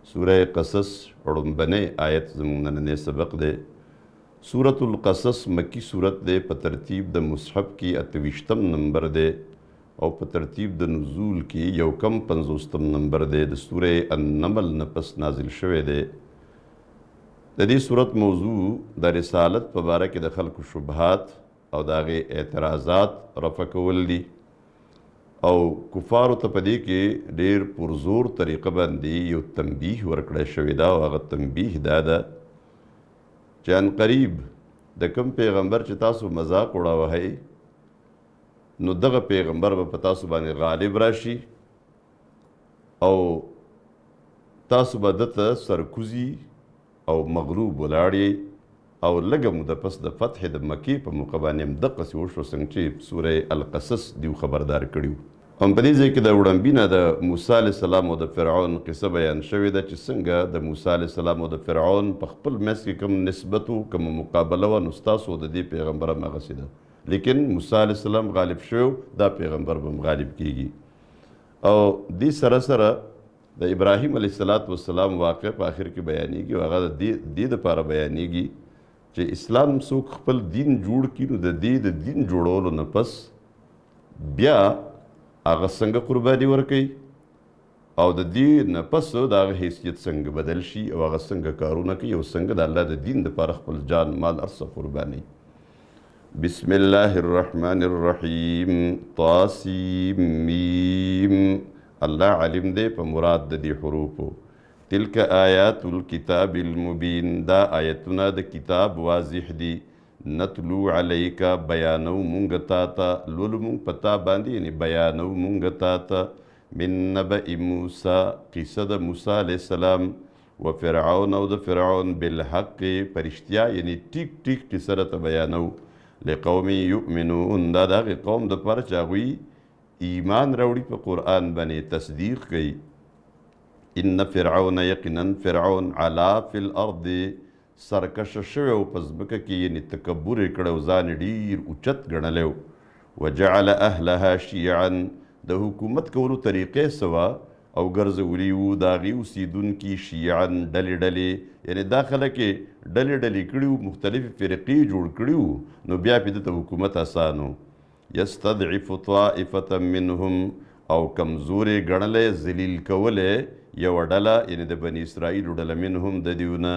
सूरह क़सस उड़ुम्बने आयत ज़मून नन्हे सबक दे। सूरतुल क़सस मक्की सूरत दे प तरतीब द मुसहफ़ की 28 नंबर दे और प तरतीब द नुज़ूल की यौकम 50 नंबर दे। द सूरह अन्नमल नपस नाजिल शवे दे। दी सूरत मौजू द रिसालत पबारा के दखल को शुबहात और दागे एतराज़ात रफ़ा कवल दी और कुफार तपदी के ढेर पुरजोर तरीक़ा बांदी यो तंबीह वर्कड़े शविदा और अगर तंबीह दादा चान करीब द कम पैगम्बर च तासु मजाक उड़ावा है नु दग पैगम्बर ब पतासु बाने गालिब राशि और तासु बदत सरकुजी और मगलूब वलाड़ी और लगम द पस द फतह द मकी प मुक़बाने दक़ से वशो संगची सूरह अल-क़सस दिव खबरदार करियो। हम पदीजे कि द उड़म्बिना द मूसा अलैहिस्सलाम और द फ़िरऔन क़िस्सा बयान शवी द च संगा द मूसा अलैहिस्सलाम और द फ़िरऔन प ख़पल मैस के कम निस्बतु कम मुक़ाबला व नुस्तासो द दी पैगम्बर मगसिदा लेकिन मूसा अलैहिस्सलाम गालिब शो दा पैगम्बर बम गालिब कीगी और दी सरसरा द इब्राहीम अलैहिस्सलाम वाक़ आखिर की बयानी की वग़ा दी द पारा बयानी की चे इस्लाम सो ख़पल दीन जोड़ की द दीन जोड़ोलो न पस ब्या आगा संग कुर्बानी वर्कई और द दीन पस दाग हैसियत संग बदल शी और आगा संग कारूना की और संग द अल्लाह द दीन द पारा ख़पल जान माल अरसा कुर्बानी। बिस्मिल्लाहिर्रहमानिर्रहीम तासीम मीम अल्लाह अलिम दे प मुराद द दी हुरूफो तिल्क आयातुल किताबिल मुबीन दा आयतुना द किताब वाज़िह दी नतलू अलैका बयानौ मुंगताता लुलमुंग पता बांदी यानी बयानौ मुंगताता मिन नबइ मूसा क़िस्सा द मूसा अलैहिस्सलाम व फ़िरऔन और द फ़िरऔन बिलहक़ परिश्तिया यानी ठीक ठीक क़िस्सा त बयानौ लिक़ौमी युमिनून दा दाग़ कौम द पर चागुई ईमान रवड़ी प क़ुरआन बने तस्दीक़ कई। इन्न फ़िरऔन यक़िनन फ़िरऔन अला फ़िल अर्द सरकश शव पज़मक की यानी तकब्बुर कड़ो ज़ान डीर उचत गणलेव व जअल अहलहा शियअन द हुकूमत कवलु तरीक़े सवा और गर्ज़ उलीऊ दागी उसीदुन की शियअन डले डले यानी दाखिला के डले डले कड़ियो मुख्तलिफ़ फ़िरक़ी जोड़ कड़ियो नो ब्या पिदत हुकूमत आसानो यस्तदइफ़ु त्वाइफ़तम मिनहुम और कमज़ोरे गणले ज़लील कवले यव डला यानी द बनी इसराइल डला मिनहुम द दिउना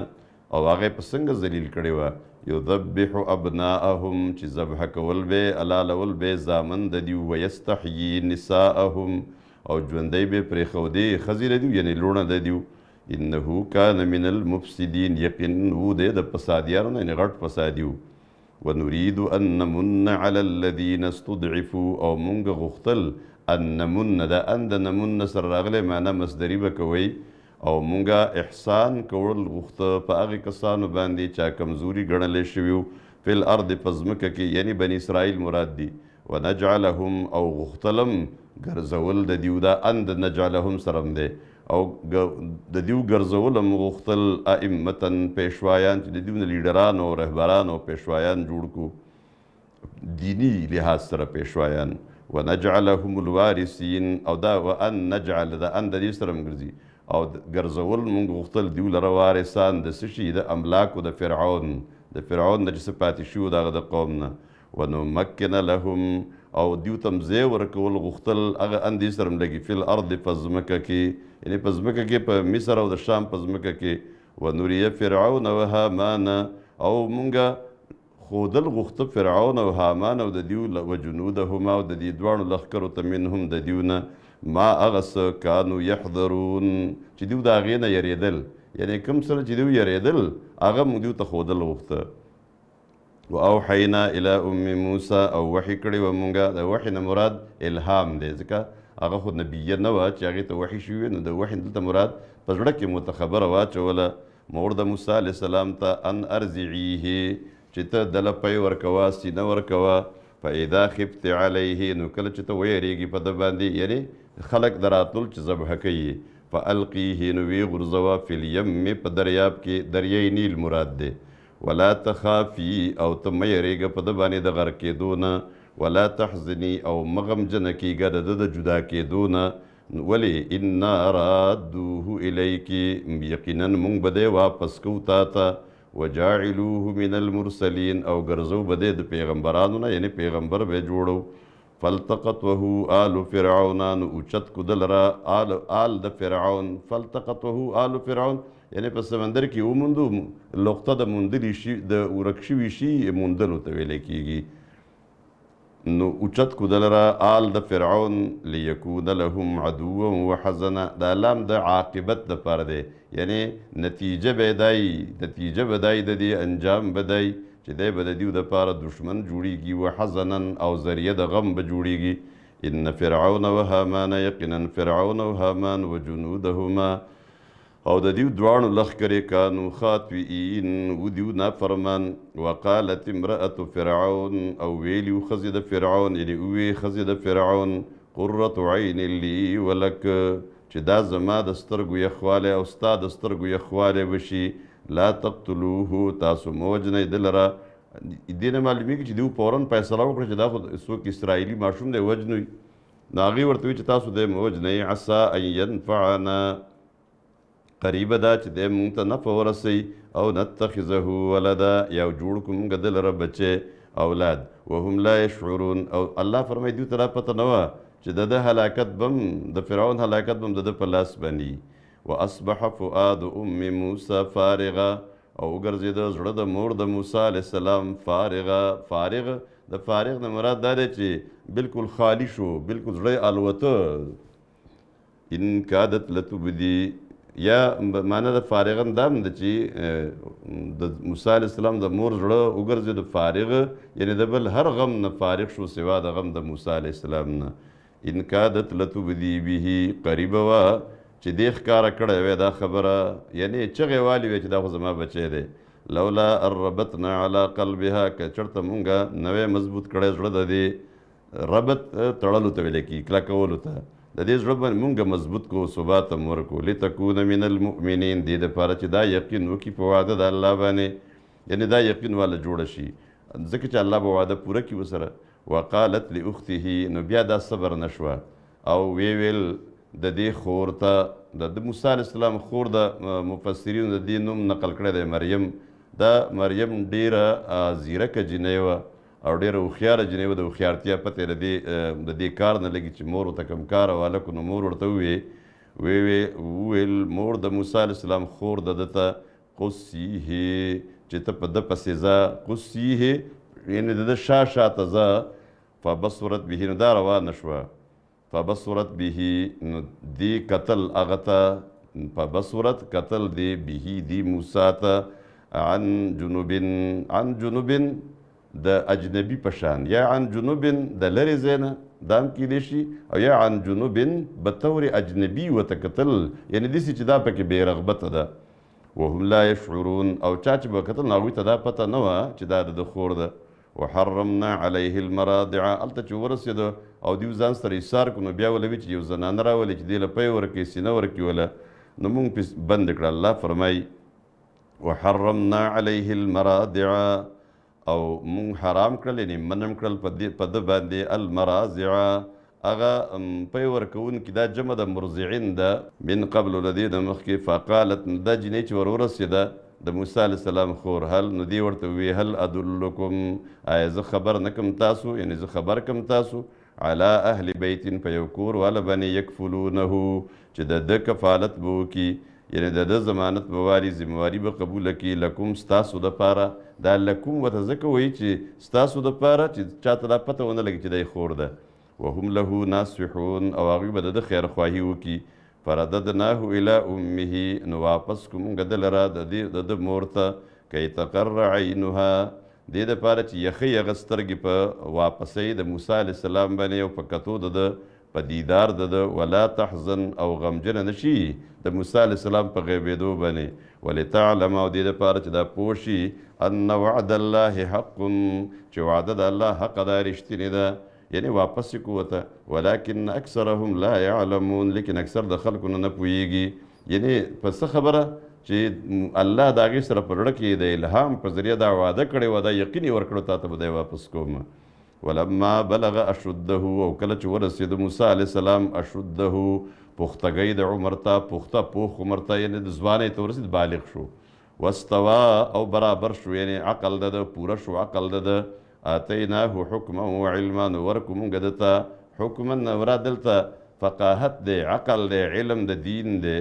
और आगे पसंग ज़लील कड़े वा युज़ब्बिहु अब्नाअहुम ची ज़ब्ह कवल बे अला लवल बे ज़ामन द दिउ व यस्तहयी निसाअहुम और ज्वंदे बे प्रेखवदे खज़ीर दिउ यानी लोना द दिउ इन्नहु कान मिनल मुफ़सिदीन यक़िन वो दे द पसादियारों ने गट पसादिउ व नुरीदु अन नमुन्न अलल लज़ीन इस्तुदइफ़ू और मुंग गुख्तल अन नमुन्न द अंद नमुन्न सर अगले माना मसदरी बकवई और मुंगा एहसान कवल गुख्त पाग कसान बांदी चा कमज़ोरी गणले शव्यू फ़िल अर्द पज़मक की यानी बनी इसराइल मुराद दी व नजअलहुम और गुख्तलम गर्ज़वल द दिउदा अंद नजअलहुम सरम दे और द दिउ गर्ज़वलम गुख्तल अइम्मतन पेशवायान द दिउ लीडरान और रहबरान और पेशवायान जुड़ को दीनी लिहाज सर पेशवायान व नजअलहुमुल वारिसीन और दा व अन नजअल द अंद दी सरम गर्जी और गर्ज़वल मुंग गुख्तल दिउ लरा वारिसान द सशी द अमलाक द फ़िरऔन द जिस पातिशू दा द कौम न व नुमक्किन लहुम और दिउ तम ज़ेवर कवल गुख्तल अग अंदी सरम लगी फ़िल अर्द पज़मक की यानी पज़मक के प मिस्र और द शाम पज़मक के व नुरिय फ़िरऔन व हामान और मुंगा खुदल गुख्त फ़िरऔन और हामान और द दिउ व जुनूदहुमा और द दी द्वाण लख्कर तमिनहुम द दिउना मा अगस कानू यहदरून ची दिउ दागे न यरेदल यानी कम सर ची दिउ यरेदल आगा मुदिउ तखोदल गुख्त व औहैना इला उम्मी मूसा और वही कड़ी व मुंगा द वही न मुराद इल्हाम दे ज़का आगा खुद नबीय न वा चागे तो वही शुवे न द वही दलता मुराद पजड़क के मुतखबर वा चोला मोर्द मूसा अलैहिस्सलाम ता अन अर्जिईही चित दल पय वरकवा सीना वरकवा फ़इदा खिफ्त अलैहि नुकल चित वयरेगी पद बांदी यानी खलक दरातुल ज़बह कई फ़अल्क़ीही नुवी गुरज़वा फ़िल यम प दरियाब के दरियाई नील मुराद दे वला तखाफ़ी और तुम यरेग पद बानी द गर के दोना वला तहज़नी और मगम जन की गद जुदा के दोना ولی انا رادوه الیکی یقینا مونږ به دی واپس کو تا ته وجاعلوه من المرسلین او ګرځو به دی د پیغمبرانو نه یعنی پیغمبر به جوړو فالتقطه آل فرعون نو اوچت کو دلرا آل د فرعون فالتقطه آل فرعون یعنی په سمندر کې وموندو لقطه د موندلي شي د ورک شوي شي موندلو ته ویلی کېږي نو اوچت کو دلرا آل د فرعون لیکون لهم عدوا وحزنا دا لام د عاقبت دپاره دی یعنی نتیجه به دی د دې انجام به دی چې دی به د دیو دپاره دشمن جوړیږي وحزنا او ذریعه د غم به جوړیږي ان فرعون وهامان یقینا فرعون و هامان وجنودهما او د دیو دواړو لښکرې کانو خاطئین و دیو نافرمان وقالت امرأة فرعون او ویلیو ښځې د فرعون یعنې ووې ښځې د فرعون قرة عین لي ولک چې دا زما د سترګو یخوالی او ستا د سترګو یخوالی وشي لا تقتلوه تاسو مه وژنئ ده لره دې نه معلومیږي چې دیو فورا فیصله وکړه چې دا خو څوک اسرائیلي ماشوم دی وژنوي نو هغې ورته وي چې تاسو دی مه وژنئ عسا ان ینفعنا قریبه دا چې دی مونږ ته نفع ورسوي او نتخذه ولدا یا جوړ کړو مونږ ده لره بچې اولاد وهم لا یشعرون او الله فرمایي دوی ته دا پته نه وه چې د ده هلاکت بم د فرعون هلاکت بم د ده په لاس باندې واصبح فؤاد ام موسی فارغه او وګرځېده زړه د مور د موسی علیه السلام فارغ د فارغ نه مراد دا دی چې بلکل خالی شو بلکل زړه الوته ان کادت لتبدي یا معنی د فارغن دا هم ده چې د موسی علیه السلام د مور زړه وګرځېد فارغ یعنی د بل هر غم نه فارغ شو سوا د غم د موسی علیه السلام نه ان کادت لتبدي به قریبه وه چې دې ښکاره کړی وی دا خبره یعنی چغې والې وی چې دا خو زما بچی دی لولا ان ربطنا علی قلبها که چېرته مونږ نوی مضبوط کړی زړه د دې ربط تړلو ته ویلی کېږي کلکولو ته د دې زړه باندې مونږ مضبوط کو ثبات هم ورکو لتکون من المؤمنین دې دپاره چې دا یقین وکړي په وعده د الله باندې یعنی دا یقین والا جوړه شي ځکه چې الله به وعده پوره کړي ورسره وقالت لاخته نو بیا دا صبر نه شوه او ویل د دې خور ته د موسی علیه السلام خور د مفسرینو د دې نوم نقل کړی دی مریم دا مریم ډیره زیرکه جنۍ وه او ډېره هوښیاره جنۍ وه د هوښیارتیا پته یې د دې کار نه لګي چې مور ورته کم کاره والکو نو مور ورته وویل مور د موسی علیه السلام خور د ده ته قصیه چې ته په ده پسې ځه قصیه یعنې د ده شاته ځه فبصرت به نو دا روانه شوه فبصرت به نو دی قتل هغه ته فبصرت قتل دی به دی موسی ته عن جنوبن د اجنبي په شان یا عن جنوبن د لرې ځای نه دا هم کیدی شي او یا عن جنوبن بطور اجنبي ورته کتل یعنې داسې چې دا پکې بې رغبته ده وهم لا یشعرون او چا چې به کتل نو هغوی ته دا پته نه وه چې دا د ده خور ده وحرمنا علیه المراضع هلته چې ورسېده او دیو ځان سره ایثار کړو نو بیا ولوي چې یو زنانه راولي چې دې له پی ورکړي سینه ورکړي وله نو مونږ پې بند کړه الله فرمایي وحرمنا علیه المراضع او مونږ حرام کړل یعنې منم کړل په ده باندې المراضع هغه پی ورکوونکي دا جمع د مرضعین ده من قبل له دې نه مخکې فقالت دا جنۍ چې ور ورسېده د موسی علیه السلام خور هل نو دې ورته ووی هل ادلکم آیا زه خبر نه کم تاسو یعنې زه خبر کم تاسو علی اهل بیت په یو کور والا باندې یکفلونه چې د ده کفالت به وکړي یعنی د ده ضمانت به والي ذمهواري به قبوله کړي لکم ستاسو دپاره دا لکم ورته ځکه وایي چې ستاسو دپاره چې چاته دا پته ونه لګي چې دی خور ده وهم له ناصحون او هغوی به د ده خیرخواهي وکړي فرددناه الى امه نو واپس کړو مونږ ده لره د ده مور ته کی تقر عینها دې دپاره چې یخی هغه سترګې په واپسۍ د موسی علیه السلام باندې او په کتو د ده په دیدار د ده ولا تحزن او غمجنه نه شي د موسی علیه السلام په غیبېدو باندې ولتعلم او دې دپاره چې دا پوه شي ان وعد الله حق چې وعده د الله حق ده رښتینې ده یعنی واپس یې کو ورته ولکن اکثرهم لا یعلمون لیکن اکثر د خلکو نه پوهېږي یعنی په څه خبره چې الله د هغې سره په زړه کې د الهام په ذریعه دا وعده کړې وه دا یقین یې ورکړو تا ته به دی واپس کوم ولما بلغ اشده او کله چې ورسېد موسی علیه السلام اشده پختګۍ د عمر ته پخته پوخ عمر ته یعنې د ځوانۍ ته ورسېد بالغ شو واستوا او برابر شو یعنې عقل د ده پوره شو عقل د ده آتیناه حکما وعلما نو ورکو مونږ ده ته حکما ورا دلته فقاهت دی عقل دی علم د دین دی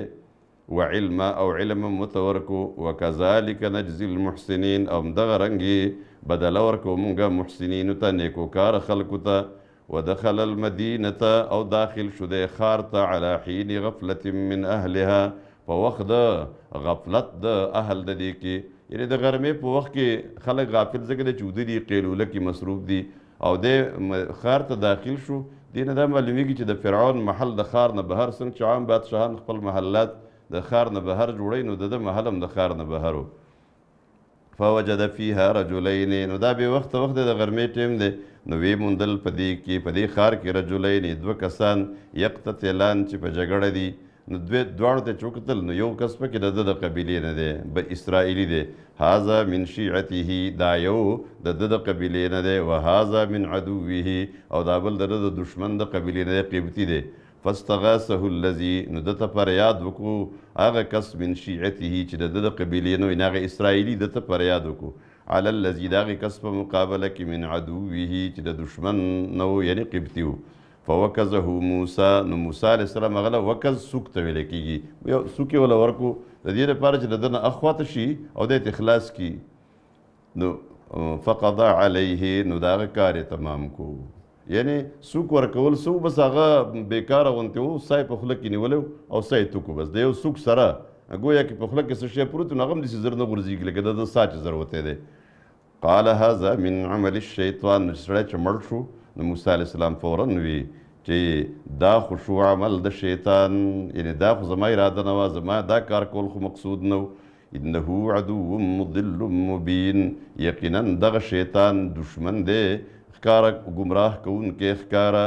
وعلم او علم متورکو وکذالک نجزی المحسنین او دغه رنګې بدله ورکو مونږه محسنینو ته نیکوکار خلکو ته ودخل المدینة او داخل شو دی ښار ته علی حین غفلة من اهلها په وخت د غفلت د اهل د دې کې یعنې د غرمې په وخت کې خلک غافل ځکه دی چې وده دي قیلوله کې مصروف دي او دی ښار ته داخل شو دې نه دا معلومیږي چې د فرعون محل د ښار نه بهر څنګه چې عام بادشاهان خپل محلات د ښار نه بهر جوړوي نو د ده محل هم د ښار نه بهر و فوجد فيها رجلين نو دا بې وخته وخت د غرمې ټیم دی نو ویې موندل په دې ښار کې رجلین دوه کسان یقتتلان چې په جګړه دي نو دواړو ته چې وکتل نو یو کس پکې د ده د قبیلې نه دی به اسرائیلي دی هذا من شیعته دا یو د ده د قبیلې نه دی وهذا من عدوه او دا بل د ده د دشمن د قبیلې نه دی قبطي دی فاستغاثه الذي نو ده ته فریاد وکړو هغه کس من شیعته چې د ده د قبیلې نه وي هغه اسرائیلي ده ته فریاد وکړو علی الذي د هغې کس په مقابله کې من عدوه چې د دشمن نه و یعنې قبطي و فوکزه موسی نو موسی علیه السلام هغه له وکز سوک ته ویلی کېږي یو سوک یې وله ورکو د دې لپاره چې د ده نه اخواته شي او دی ته اخلاص کړي نو فقضا علیه نو د هغه کار یې تمام کو یعنې سوک ورکول سو بس هغه بیکاره غوندې و سا یې په خوله کې نیولی او سا یې توکو بس د یو سوک سره ګویا کې په خوله کې څه شی پروت نو هغه هم داسې زر نه غورځېږي لکه د ده سا چې زر وتی دی قال هذا من عمل الشیطان نو سړی چې مړ شو نو موسی علیه السلام فورا وی چې دا خو شو عمل د شیطان یعنې دا خو زما اراده نه وه زما دا کار کول خو مقصود نه و انه عدو مضل مبین یقینا دغه شیطان دشمن دی ښکاره ګمراه کوونکی ښکاره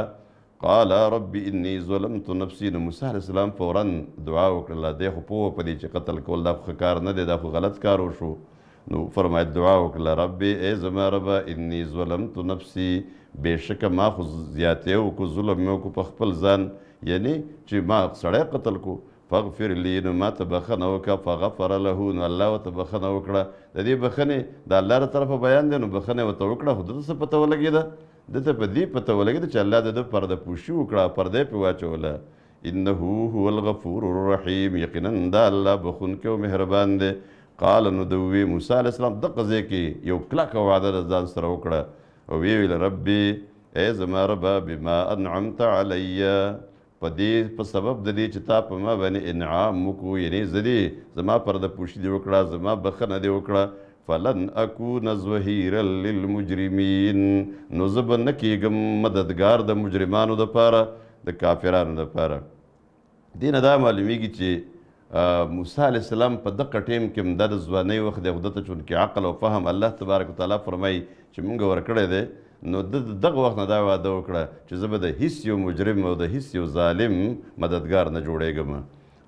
قال رب انی ظلمت نفسي نو موسی علیه السلام فورا دعا وکړله دی خو پوه په دې چې قتل کول دا خو ښه کار نه دی دا خو غلط کار وشو نو فرماید دعا وکړله ربي ای زما ربه انی ظلمت نفسي بېشکه ما خو زیاتې وکړو ظلم مې وکړو په خپل ځان یعنې چې ما سړی قتل کو فغفر لی نو ما ته بخښنه وکړه فغفر له نو الله ورته بخښنه وکړه د دې بخښنې د الله له طرفه بیان دی نو بخښنه ورته وکړه خو ده ته څه پته ولګېده ده ته په دې پته ولګېده چې الله د ده پرده پوشي وکړه پرده یې پرې واچوله انه هو الغفور الرحیم یقینا دا الله بخونکی او مهربان دی قال نو د ووی موسی علیه السلام دغه ځای کې یو کلکه وعده د ځان سره وکړه او ویې ویل ربي ای زما ربه بما انعمت علیه په دې په سبب د دې چې تا په ما باندې انعام وکړو یعنې زه دې زما پرده پوشي دې وکړه زما بخښنه دې وکړه فلن اکون ظهیرا للمجرمین نو زه به نه کېږم مددګار د مجرمانو دپاره د کافرانو دپاره دې نه دا معلومیږي چې موسی علیه السلام په دغه ټیم کې هم دا د ځوانۍ وخت دی خو ده ته چونکې عقل او فهم الله تبارک وتعالی فرمایي چې مونږ ورکړی دی نو دغه وخت نه دا وعده وکړه چې زه به د هیڅ یو مجرم او د هیڅ یو ظالم مددګار نه جوړېږم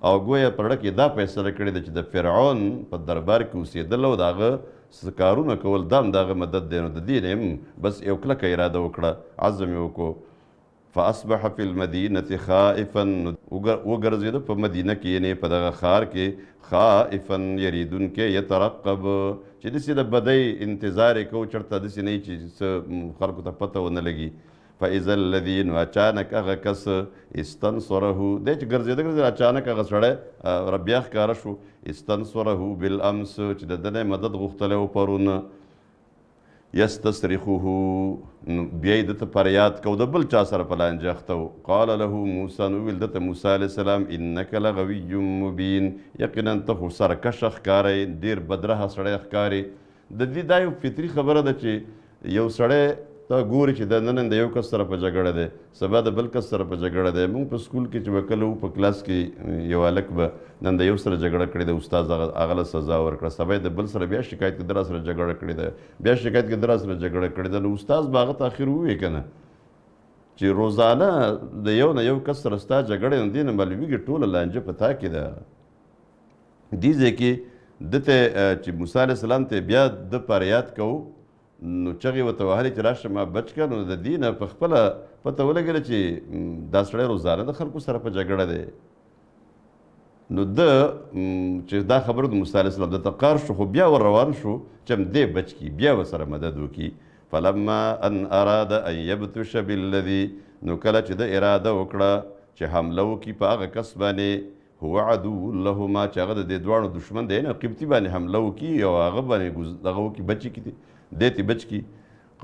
او ګویا په زړه کې دا فیصله کړې ده چې د فرعون په دربار کې اوسېدل او د هغه کارونه کول دا هم د هغه مدد دی نو د دې نه هم بس یو کلکه اراده وکړه عزم یې وکړو فاصبح فی المدینة خائفا وګرځېده په مدینه کې یعنې په دغه ښار کې خائفا یریدونکی یترقب چې داسې د بدۍ انتظار یې کوو چېرته داسې نه وي چې څه خلکو ته پته ونه لګي فاذا الذي نو اچانک هغه کس استنصره دی چې ګرځېده ګرځېده اچانک هغه سړی بیا ښکاره شو استنصره بالامس چې د ده نه مدد غوښتلی و پرون یستصرخه بیا یې ده ته فریاد کو د بل چا سره په لانجه اخته و قال له موسی نو وویل ده ته موسی علیه السلام انک لغوی مبین یقینا ته خو سرکشه ښکاری ډېر بدرهه سړی ښکاري د دې دا یو فطري خبره ده چې یو سړی ته ګوري چې دا نن د یو کس سره په جګړه دی سبا د بل کس سره په جګړه دی موږ په سکول کې چې به کله وو په کلاس کې یو هلک به نن د یو سره جګړه کړې ده استاد هغه له سزا ورکړه سبا یې د بل سره بیا شکایت کې ده را سره جګړه کړې ده بیا شکایت کې ده را سره جګړه کړې ده نو استاد به هغه ته اخر ووایي که نه چې روزانه د یو نه یو کس سره ستا جګړه نو دې نه معلومېږي ټوله لانجه په تا کې ده دې ځای کې ده ته چې موسی علیه السلام ته بیا ده فریاد کوو نو چغې ورته وهلې چې راشه ما بچ کړه. نو د دې نه په خپله پته ولګېده چې دا سړی روزانه د خلکو سره په جګړه دی. نو ده چې دا خبره د موسی علیه السلام د تقار شو، خو بیا ور روان شو چې دی بچ کي، بیا ورسره مدد وکړي. فلما ان اراد ان یبطش بالذي، نو کله چې د اراده وکړه چې حمله وکړي په هغه کس باندې هو عدو لهما، چې هغه د دې دواړو دشمن دی، نه قبطي باندې حمله وکړي او هغه باندې دغه وکړي، بچ یې کړي، دی ترې بچ کړي.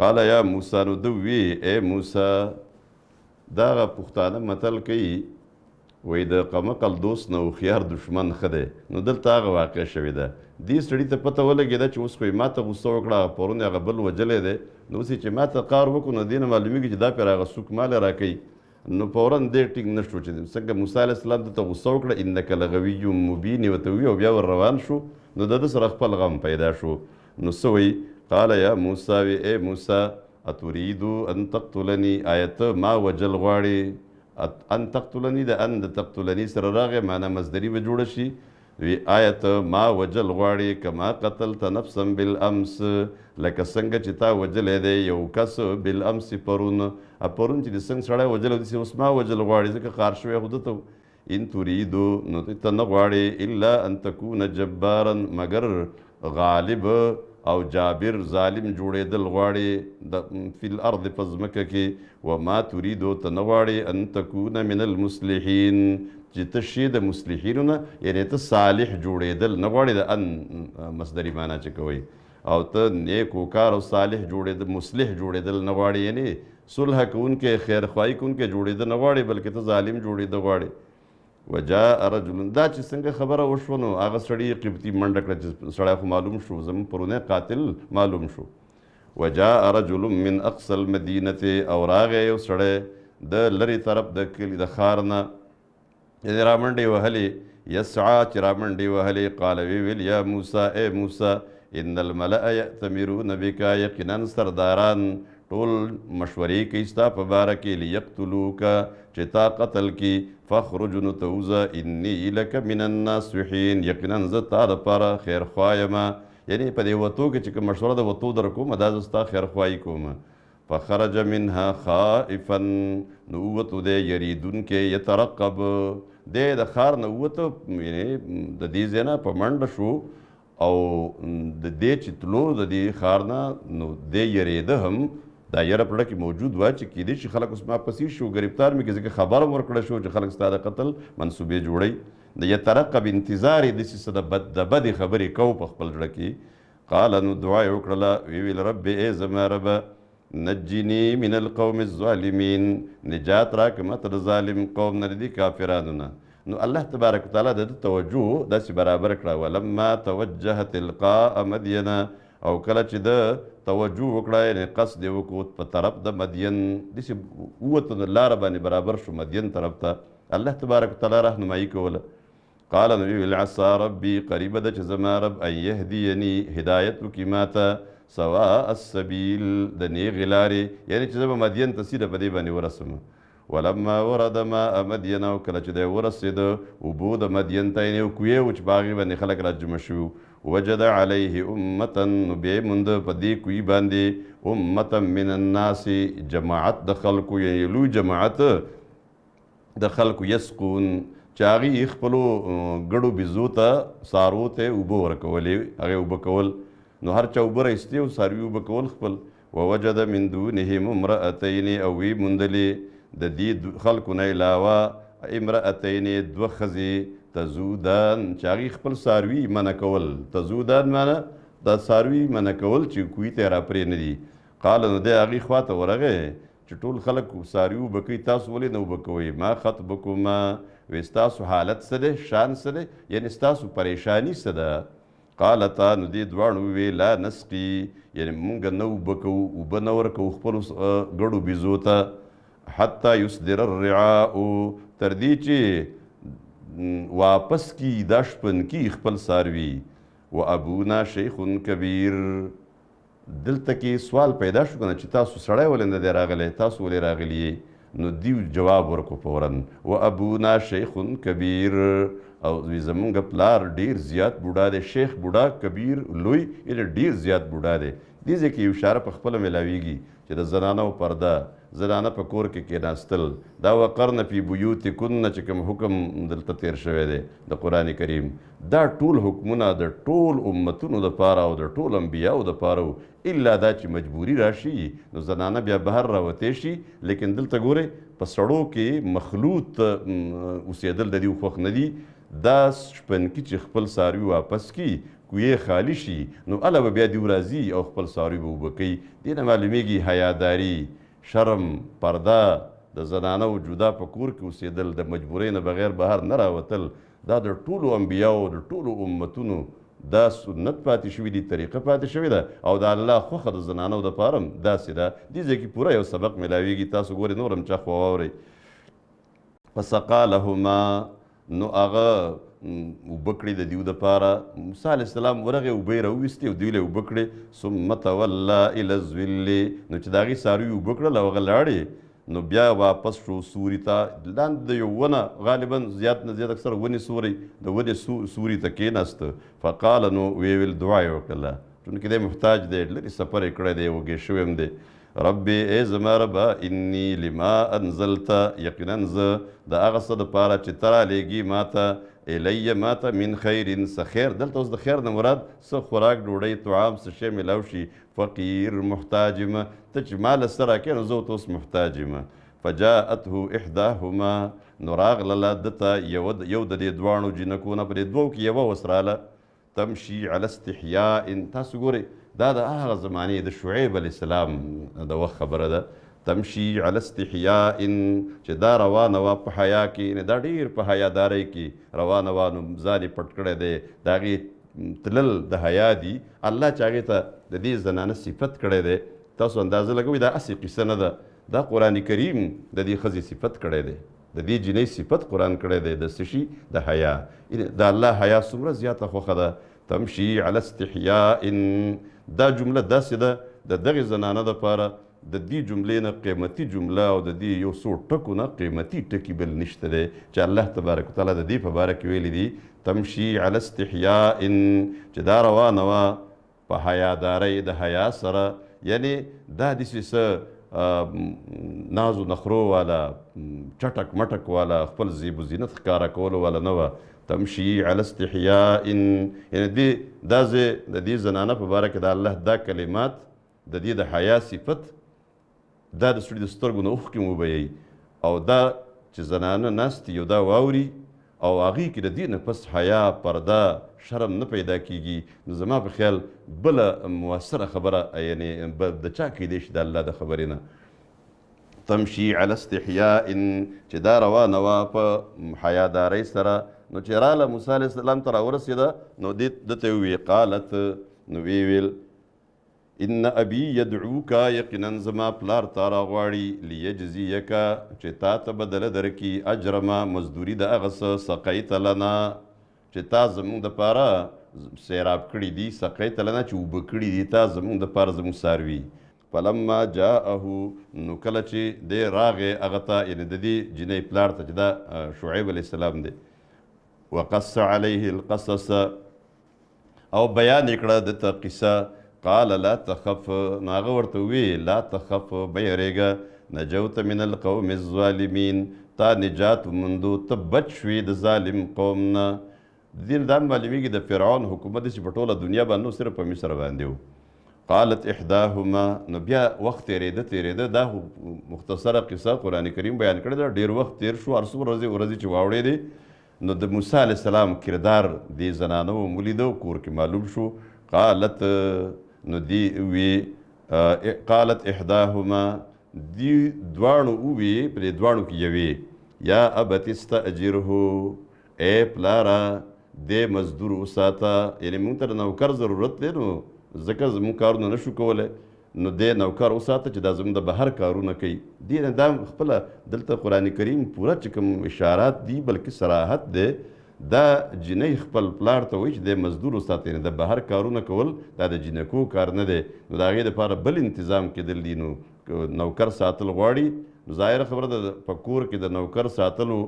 قال یا موسی، نو ده وی ای موسی، دا هغه پښتانه متل کوي وایي د قمقل دوست نه هوښیار دشمن ښه دی. نو دلته هغه واقع شوې ده. دې سړي ته پته ولګېده چې اوس خو یې ما ته غوسه وکړه، پرون یې هغه بل وجلی دی، نو اوس یې چې ما ته قار وکړو نو دې نه معلومېږي چې دا پرې هغه څوک ماله راکوي. نو فوراً دې ټینګ نه شو چې څنګه موسی علیه السلام دته غوسه وکړه انک لغوي مبین یې ورته ووي او بیا ور روان شو. نو د ده سره خپل غم پیدا شو. نو څه وایي؟ قال یا موسی، وی ای موسی اتریدو ان تقتلني، آیت ما وجل غواړي. ان تقتلني د ان د تقتلني سره راغی معنا مصدري به جوړه شي. وی آیت ما وجل غواړي کما قتلت نفسا بالامس، لکه څنګه چې تا وجلی دی یو کس بالامس پرون، پرون چې د څنګه سړی وجلی داسې اوس ما وجل غواړي، ځکه قار شوی خو ده ته. ان تریدو، نو ته نه غواړې الا ان تکونه جبارا، مگر غالب او جابر ظالم جوړېدل غواړي فی الارض په ځمکه کې. وما تریدو، ته نه غواړې ان تکونه من المصلحین، چې ته شې د مصلحینو نه، یعنې ته صالح جوړېدل نه غواړې، د ان مصدري معنا چې کوئ، او ته نیک وکار او صالح جوړېدل، مصلح جوړېدل نه غواړې، یعنې صلح کوونکی خیرخواهي کوونکی جوړېدل نه غواړې، بلکې ته ظالم جوړېدل غواړې. وجاء رجل، دا چې څنګه خبره وشوه نو هغه سړي قبطي منډه کړه چې سړی خو معلوم شو زموږ پرونی قاتل معلوم شو. وجاء رجل من اقصى المدینة، او راغی یو سړی د لرې طرف د کلي د ښار نه، یعنې رامنډې وهلې، یسعا چې رامنډې وهلې. قال ویل یا موسی، ای موسی ان الملأ یأتمرون بک، یقینا سرداران ټول مشورې کوي ستا په باره کې، لیقتلوک چې تا قتل کي، فاخرج نو ته وځه، انی لک من الناصحین، یقینا زه تا دپاره خیرخوا یمه، یعنې په دې وتو کې چې کوم مشوره د وتو در کومه دا زه ستا خیرخواهي کوم. فخرج منها خائفا، نو ووتو دی یریدونکی، یترقب، دی د ښار نه ووته، یعنې د دې ځای نه په منډه شو، او د دې چې تلو د دې ښار نه، نو دی یریده هم، دا یره په زړه کې موجود وه چې کیدای شي خلک اوس ما پسې شو، ګرفتار مې کړي، ځکه خبر هم ورکړی شو چې خلک ستا د قتل منصوبې جوړوي. د یترقب انتظار یې داسې څه د بدې خبرې کوو په خپل زړه کې. قال، نو دعا یې وکړله، ویل رب ای زما ربه، نجني من القوم الظالمین، نجات راکړه ماته د ظالم قوم نه، د دې کافرانو نه. نو الله تبارک وتعالی د ده توجه داسې برابر کړه. ولما توجه تلقاء مدین، او کله چې ده توجه وکړه، یعنې قصد یې وکړو په طرف د مدین، داسې ووته نو لاره باندې برابر شو مدین طرف ته، الله تبارک وتعالی رهنمایي کوله. قال، نو ویل عسى ربي، قریبه ده چې زما رب ان یهدیني، هدایت وکړي ماته، سواء السبیل، د نیغې لارې، یعنې چې زه به مدین ته سیده په دې باندې ورسم. ولما ورد ماء مدین، او کله چې دی ورسېده اوبو د مدین ته، یعنې یو کوی و چې په هغې باندې خلک راجمع شوي، وجد علیه امة، نو بیا یې موند په دې کوی باندې امة من الناس، جماعت د خلکو، یعنې لوی جماعت د خلکو، یسقون، چې هغې خپلو ګډو بزو ته، څارو ته اوبه ورکولې، هغې اوبه کول، نو هر چا اوبه راایستې او څاروي اوبه کول خپل. ووجد من دونهم امرأتین، او وی موندلې د دې خلکو نه علاوه امرأتین، دوه ښځې، تزودان، چې هغې خپل څاروي منع کول، تزودان معنا دا څاروي منع کول چې کوی ته یې راپرې نه دي. قال، نو دی هغې خوا ته ورغی چې ټول خلک څاروي اوبه کوي، تاسو ولې نه اوبه کوئ؟ ما خطبکما، وی ستاسو حالت څه دی، شان څه دی، یعنې ستاسو پریشاني څه ده؟ قالتا، نو دې دواړو ووی لا نسقي، یعنې مونږ نه اوبه کوو، اوبه نه ورکوو خپلو ګډو بیزو ته، حتی یصدر الرعاء، تر دې چې واپس کی دا شپن کی خپل څاروي. و ابونا شیخ کبیر، دلته کې سوال پیدا شو که نه چې تاسو سړی ولې نه دی راغلی، تاسو ولې راغلی یې؟ نو دیو جواب ورکو فوراً، و ابونا شیخ کبیر، او زمونږ پلار ډیر زیات بوډا دی، شیخ بوډا، کبیر لوی، یعنې ډیر زیات بوډا دی، دې ځای کې اشاره په خپله میلاویږي چې د زنانو پرده، زنانه په کور کې کېناستل، دا وقرن فی بیوتکن چې کوم حکم دلته تیر شوی دی د قرآن کریم، دا ټول حکمونه د ټول امتونو دپاره او د ټول انبیاو دپاره و، الا دا چې مجبوري راشي نو زنانه بیا بهر راوتی شي. لیکن دلته ګورئ په سړو کې مخلوط اوسېدل د دې خوښ نه دي. دا شپنکي چې خپل څاروي واپس کي کویې خالی شي نو هله به بیا دیو راځي او خپل څاروي به اوبه کوي. دې نه معلومیږي حیاداري، شرم، پرده، د زنانه و جدا په کور کې اوسېدل، د مجبورۍ نه بغیر بهر نه راوتل، دا د ټولو انبیاو د ټولو امتونو دا سنت پاتې شوي دي، طریقه پاتې شوې ده او د الله خوښه د زنانو دپاره هم داسې ده. دې ځای کې پوره یو سبق میلاویږي. تاسو ګورئ نور هم چا خوا واورئ. فسقا لهما، نو هغه اوبه کړې د دیو دپاره. موسی علیه السلام ورغې اوبه یې راوویستې او دوی له اوبه کړې. ثم تولا الی الظل، نو چې د هغې څاروي اوبه کړل او هغه لاړې نو بیا واپس شو سوري ته. لاندې د یو ونه غالبا زیات نه زیات اکثر ونې سوری د ونې سوري ته کېناسته. فقال، نو ویې ویل دعا یې وکړله چونکې دی محتاج دی، لرې سفر یې کړی دی، وږی شوی هم دی. ربي ای زما ربه انی لما انزلته، یقینا زه د هغه څه دپاره چې ته رالیږي ما ته الی ما ته من خیر څه خیر. دلته اوس د خیر نه مراد څه خوراک، ډوډۍ، طعام، څه شی میلاو شي. فقیر، محتاج یم، ته چې ما له څه راکړې نو زه ورته اوس محتاج یم. فجاءته احداهما، نو راغلله ده ته یو د دې دواړو جینکو نه، په دې دوو کې یوه اوس راله. تمشي علی استحیاء، تاسو ګورئ دا د هغه زمانې د شعیب علیه السلام د وخت خبره ده. تمشي علی استحیاء، چې دا روانه وه په حیا کې، دا ډېر په حیادارۍ کې روانه وه، نو ځان یې پټ کړی دی، د هغې تلل د حیا دي. الله چې هغې ته د دې زنانه صفت کړی دی، تاسو اندازه لګوئ دا هسې قصه نه ده، دا قرآن کریم د دې ښځې صفت کړی دی، د دې جنۍ صفت قرآن کړی دی د څه شي، د حیا. د الله حیا څومره زیاته خوښه ده. تمشي علی استحیاء، دا جمله داسې ده د دغې زنانه دپاره د دې جملې نه قیمتي جمله او د دې یو څو ټکو نه قیمتي ټکي بل نشته دی چې الله تبارک وتعالی د دې په باره کې ویلي دي. تمشي علی استحیاء، چې دا روانه وه په حیادارۍ د حیا سره، یعنی دا داسې څه ناز و نخرو والا، چټک مټک والا، خپل زیب و زینت ښکاره کولو والا نه وه. تمشي علی استحیاء، یعنی دا ځای د دې زنانه په باره کې د الله دا کلمات د دې د حیا صفت دا د سړي د سترګو نه اوښکې موبیي، او دا چې زنانه ناستې یو دا واوري او هغې کې د دې نه پس حیا، پرده، شرم نه پیدا کېږي، نو زما په خیال بله مؤثره خبره یعنی د چا کیدی شي د الله د خبرې نه. تمشي علی استحیاء، چې دا روانه وه په حیادارۍ سره. نو چې راله موسی علیه السلام ته راورسېده نو ده ته وویې قالت، نو ویې ویل ان ابي يدعوك، یقینا زما پلار تا راغواړي، لیجزیک، چې تا ته بدله درکړي، اجر ما، مزدوري د هغه څه سقیت لنا چې تا زموږ دپاره سیراب کړي دي، سقیت لنا چې اوبه کړي دي تا زموږ دپاره زموږ څاروي. فلما جاءه، نو کله چې دی راغې هغه ته، یعنې د دې جنۍ پلار ته چې دا شعیب علیه السلام دی. وقص علیه القصص، او بیان یې کړه د ته قصه. قال لا تخف، نو هغه ورته وویې لا تخف، مه یېرېږه، نجوت من القوم الظالمین، تا نجات وموندو، ته بچ شوې د ظالم قوم نه. دې دا معلومیږي د فرعون حکومت چې په ټوله دنیا باندې صرف په مصر باندې و. قالت احداهما، نو بیا وخت تېرېده، دا مختصره قصه قرآن کریم بیان کړې ده، ډېر وخت تېر شو، هر څو ورځې چې واوړېدې نو د موسی علیه السلام کردار دې زنانه ولیده، کور کې معلوم شو. قالت، نو دی وی قالت احداهما، دی دواړو ووی په دې دواړو کې یوې، یا ابت استاجره، ای پلاره دې مزدور وساته، یعنې موږ ته د نوکر ضرورت دی، نو ځکه زموږ کارونه نشو کولی، نو دې نوکر وساته چې دا زموږ د بهر کارونه کوي. دې نه دا خپله دلته قرآن کریم پوره چې کوم اشارات دي بلکې صراحت دی، دا جنۍ خپل پلار ته وایي چې د مزدور وساتئ، د بهر کارونه کول دا د جنکو کار نه دی، نو د هغې دپاره بل انتظام کېدل دي. نو نوکر ساتل غواړي، نو ظاهره خبره ده په کور کې د نوکر ساتلو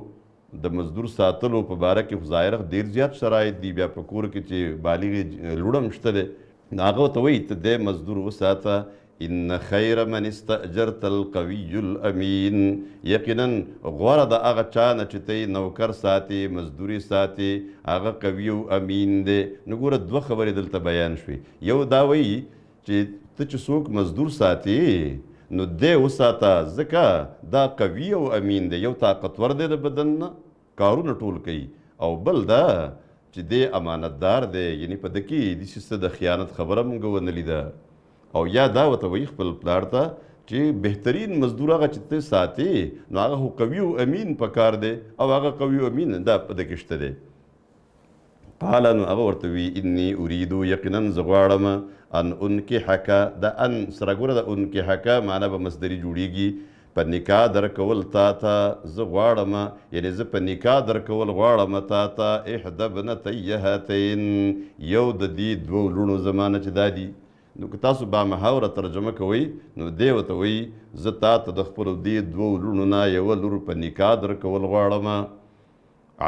د مزدور ساتلو په باره کې خو ظاهره ډېر زیات شرایط دي. بیا په کور کې چې بالغې لوړه هم شته دی، هغه ته وایي ته دی مزدور وساته. ان خیر من استأجرت القوي الامین، یقینا غوره د هغه چا نه چې ته نوکر ساتي، مزدوري ساتي، هغه قوي او امین دی. نو ګوره دوه خبرې دلته بیان شوي. یو دا وایي چې ته چې څوک مزدور ساتي نو دی وساته ځکه دا قوي او امین دی، یو طاقتور دی د بدن نه، کارونه ټول کوي، او بل دا چې دی امانتدار دی، یعنی په ده کې داسې څه د خیانت خبره موږ ونه لیده. او یا دا ورته وایي خپل پلار ته چې بهترین مزدور هغه چې ته ساتې نو هغه خو قوي او امین پکار دی، او هغه قوي او امین دا په ده کې شته دی. قال نو هغه ورته وی انی اریدو، یقینا زه غواړم ان انکحک، د ان سره ګوره د انکحک معنا به مصدري جوړیږي، په نکاح درکول تا ته زه غواړم، یعنی زه په نکاح درکول غواړم تا ته احدى ابنتي هاتین، یو د دې دوو لوڼو زمانه چې دا دي. نو که تاسو با محاوره ترجمه کوئ نو دی ورته وایي زه تا ته د خپلو دې دوو لوڼو نه یوه لور په نکاح درکول غواړم.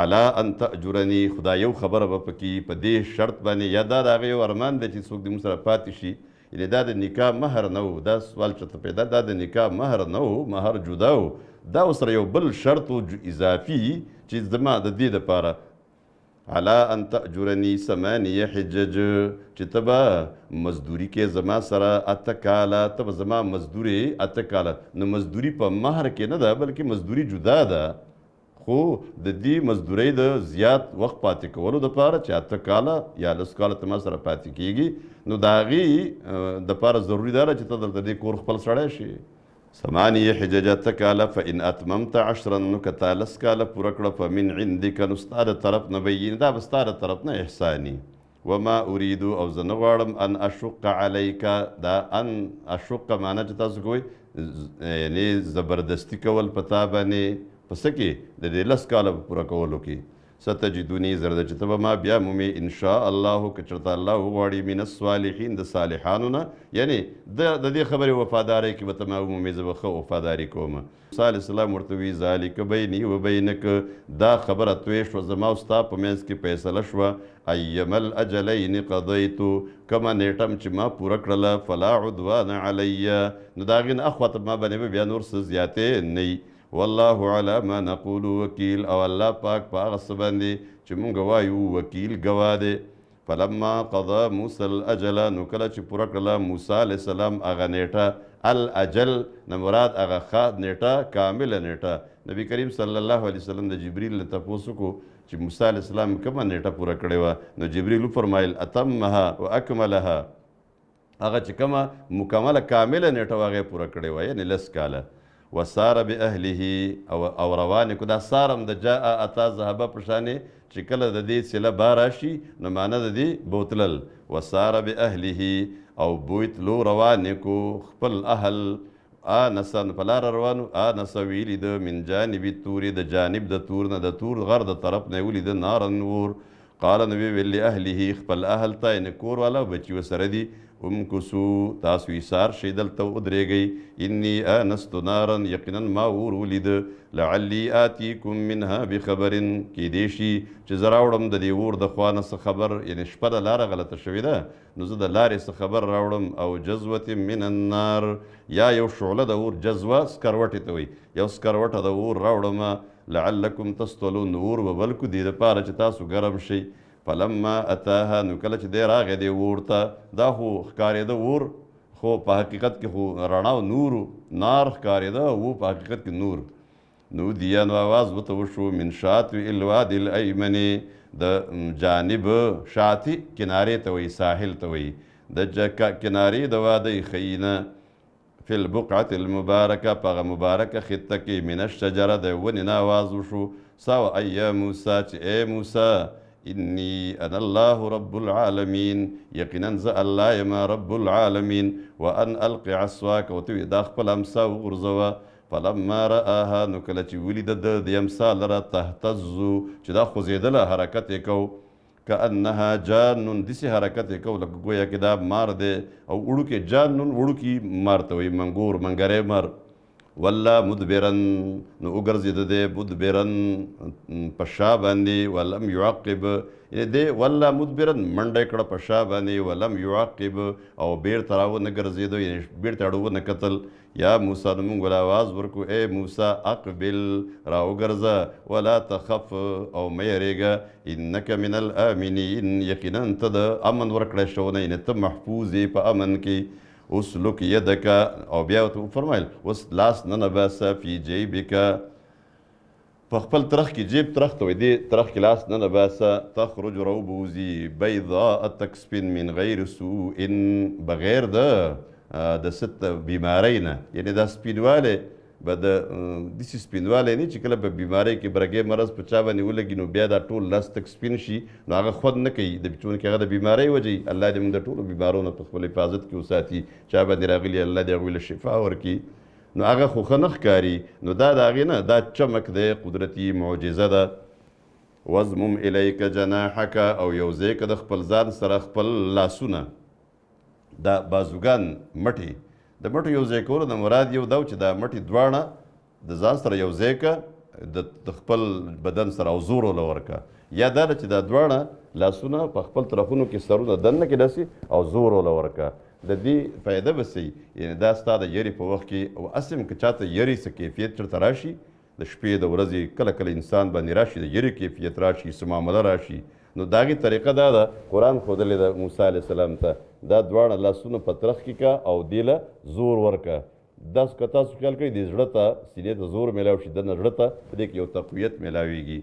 علا ان تأجرني، خدا یو خبره به پکې په دې شرط باندې، یا دا د هغه یو ارمان دی چې څوک دې موږ سره پاتې شي، یعنی دا د نکاح مهر نه و، دا سوال چېرته پیدا، دا د نکاح مهر نه و، مهر جدا و، دا ورسره یو بل شرط و اضافي چې زما د دې دپاره. علا ان تأجرني 8 حجج، چې ته به مزدوري کې زما سره 8 کاله، ته به زما مزدوري 8 کاله. نو مزدوري په مهر کې نه ده بلکې مزدوري جدا ده، خو د دې مزدورۍ د زیات وخت پاتې کولو دپاره چې 8 کاله یا 10 کاله ته ما سره پاتې کېږي، نو د هغې دپاره ضروري ده چې ته دلته دې کور خپل سړی شي. 8 حجج 8 کاله، فإن أتممت 10 نو که تا 10 کاله پوره کړه، فمن عندک نو ستا د طرف نه به دا به ستا د طرف نه احساني. وما أريد، او زه نه غواړم ان اشق علیک، دا ان اشق معنا چې تاسو کوئ یعنی زبردستی کول په تا باندې، په څه کې د دې 10 کاله په پوره کولو کې. ستجدوني، زرده چې ته به ما بیا مومې انشاء الله که چېرته الله وغواړي من الصالحین، د صالحانو نه، یعنی د دې خبرې وفادارۍ کې به ته ما ومومې، زه به ښه وفاداري کوم. موسی علیه السلام ورته وی ذلک بیني و بینک، دا خبره توی شوه زما او ستا په منځ کې فیصله شوه. ایم الاجلین قضیتو، کومه نیټه چې ما پوره کړله، فلا عدوان علی، نو د هغې نه اخواته ما باندې به بیا نور څه زیاتې نه وي. والله على ما نقول وکیل، او الله پاک په هغه څه باندې چې مونږ وایو وکیل ګواه دی. فلما قضا موسی الاجل، نو کله چې پوره کړله موسی علیه السلام هغه نیټه، الاجل نه مراد هغه ښه نیټه، کامله نیټه. نبی کریم صلی الله علیه وسلم د جبریل نه تپوس وکړو چې موسی علیه السلام کومه نیټه پوره کړې وه، نو جبریل وفرمایل اتمها و اکملها، هغه چې کومه مکمله کامله نیټه وه هغه پوره کړې وه، یعنې 10 کاله. وساره باهله، او روانې کو، دا سارم د جاء اتا ذهبه په شانې چې کله د دې صله با راشي نو معنی د دې بوتلل. وساره باهله، او بوتلو روانې کو خپل اهل، آنسا په لاره روانو، آنس ویلید من جانب تور، د جانب د تور نه، د تور غر د طرف نه ولید نارن نور. قال نبی ویل لاهله، خپل اهل ته، یعنې کور والا بچي ورسره دي، امکسو، تاسو ایثار شئ دلته ودرېږئ، انی آنست نارا، یقینا ما اور ولید، لعلی آتیکم منها بخبر، کیدای شي چې زه راوړم د دې اور د خوا نه څه خبر، یعنې شپه د لاره غلطه شوې ده، نو زه د لارې څه خبر راوړم. او جذوة من النار، یا یو شعله د اور، جذوه سکروټې ته وایي، یو سکروټه د اور راوړم، لعلکم تصطلون، اور به بل کو دې دپاره چې تاسو ګرم شئ. فلما اتاها، نو کله چې دی راغی دی اور ته، دا خو ښکارېده اور، خو په حقیقت کې خو رڼا او نور، نار ښکارېده او په حقیقت کې نور. نو دیا، نو آواز ورته وشو، من شاطئ الوادي الایمن، د جانب شاطئ کنارې ته وایي، ساحل ته وایي، د کنارې د وادۍ ښیي نه، فی البقعة المبارکه، په هغه مبارکه خطه کې، من الشجره، د ونې نه آواز وشو، سا وایه موسی، چې ای موسی، انی انا الله رب العالمین، یقینا زه الله یم رب العالمین. وان القی عصاک، او ته دا خپل امسا وغورځوه. فلما رآها، نو کله چې ولیده د دې امسا لره، تهتزو، چې دا خوځېدله، حرکت یې کو، کأنها جانون، داسې حرکت یې کو لکه ګویا کې دا مار دی، او وړوکی جانون، وړوکي مار ته وایي، منګور، منګری مار. والله مدبرن نو وګرځېده دی مدبرن په شا باندې ولم يعقب یعنې دی والله مدبرن منډه یې کړه په شا باندې ولم يعقب او بیرته را ونه ګرځېدو یعنې بیرته اړه ونه کتل یا موسی نو موږ ول آواز ورکړو ای موسی اقبل را وګرځه ولا تخف او مه یېرېږه انک من الآمنین یقینا ته د امن ورکړی شوی یعنې ته محفوظ یې په امن کې اسلک یدک او بیا ورته وفرمیل اوس لاس ننباسه فی جیبک په خپل ترخ کې جیب ترخ ته وایي دې ترخ کې لاس ننباسه تخرج روبوزي بیضاء تکسپین من غیر سوء بغیر د ست بیماری نه یعنې دا سپینوالی به داسې سپینوالی نه چې کله په بیماری کې برګې مرض په چا باندې ولګي نو بیا دا ټول لاس تک سپین شي نو هغه خود نه کوي چونکې هغه د بیماری وجې الله دې موږ د ټولو بیمارونو په خپل حفاظت کې وساتي چا باندې راغلي الله دې هغوی له شفا ورکړي نو هغه خو ښه نه ښکاري نو دا د هغې نه دا چمک دی قدرتي معجزه ده وضمم الیک جناحک او یو ځای که د خپل ځان سره خپل لاسونه دا بازوګان مټې د مټو یو ځای کولو نه مراد یو دا چې دا مټې دواړه د ځان سره یو ځای که د خپل بدن سره او زور وله ورکه یا دا ده چې دا دواړه لاسونه په خپل طرفونو کې سرونه دننه کې داسې او زور وله ورکه د دې فایده به څه یعنې دا ستا د یرې په وخت کې او اصل که چاته یرې څه کیفیت چېرته راشي د شپې د ورځې کله کله انسان باندې راشي د یرې کیفیت راشي څه معامله راشي نو د هغې طریقه دا ده قرآن ښودلې ده موسی علیه السلام ته دا دواړه لاسونه په ترخ کې که او دې له زور ورکه داسې که تاسو خیال کړئ دې زړه ته سینې ته زور میلاو شي دنه زړه ته په دې کې یو تقویت میلاویږي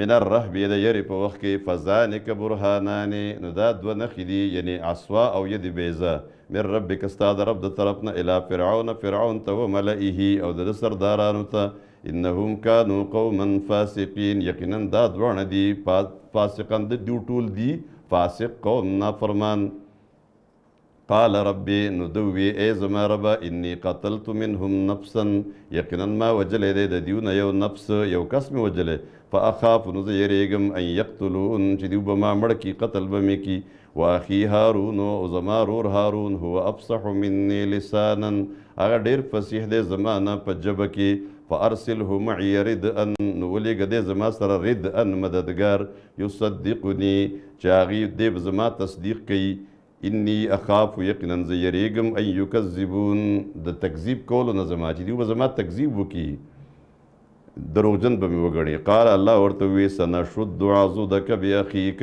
من الرهب د یرې په وخت کې فذلک برهانانې نو دا دوه نښې دي یعنې عصوا او ید بیضه من ربک ستا د رب د طرف نه الی فرعون ته وملئه او د ده سردارانو ته انهم كانوا قوما فاسقین یقینا دا دواړه دي فاسقان د دوی ټول دي فاسق قوم نافرمان قال ربي نو دوی ای زما ربه انی قتلت منهم نفسا یقینا ما وجلی دی د دیونه یو نفس یو کس مې وجلی فاخاف نو زه یریږم ان یقتلون چې دوی به ما مړ کي قتل به مې کي واخي هارون او زما رور هارون هو افصح مني لسانا هغه ډېر فصیح دی زما نه په ژبه کې فارسله معي ردءا نو ولېږه دی زما سره ردءا مددګار یصدقني چې هغې دی به زما تصدیق کوي انی اخاف یقینا زه یریږم ان یکذبون د تکذیب کولو نه زما چې دوی به زما تکذیب وکړي دروغجن به مې وګڼي قال الله ورته ووی سنشد عضدک باخیک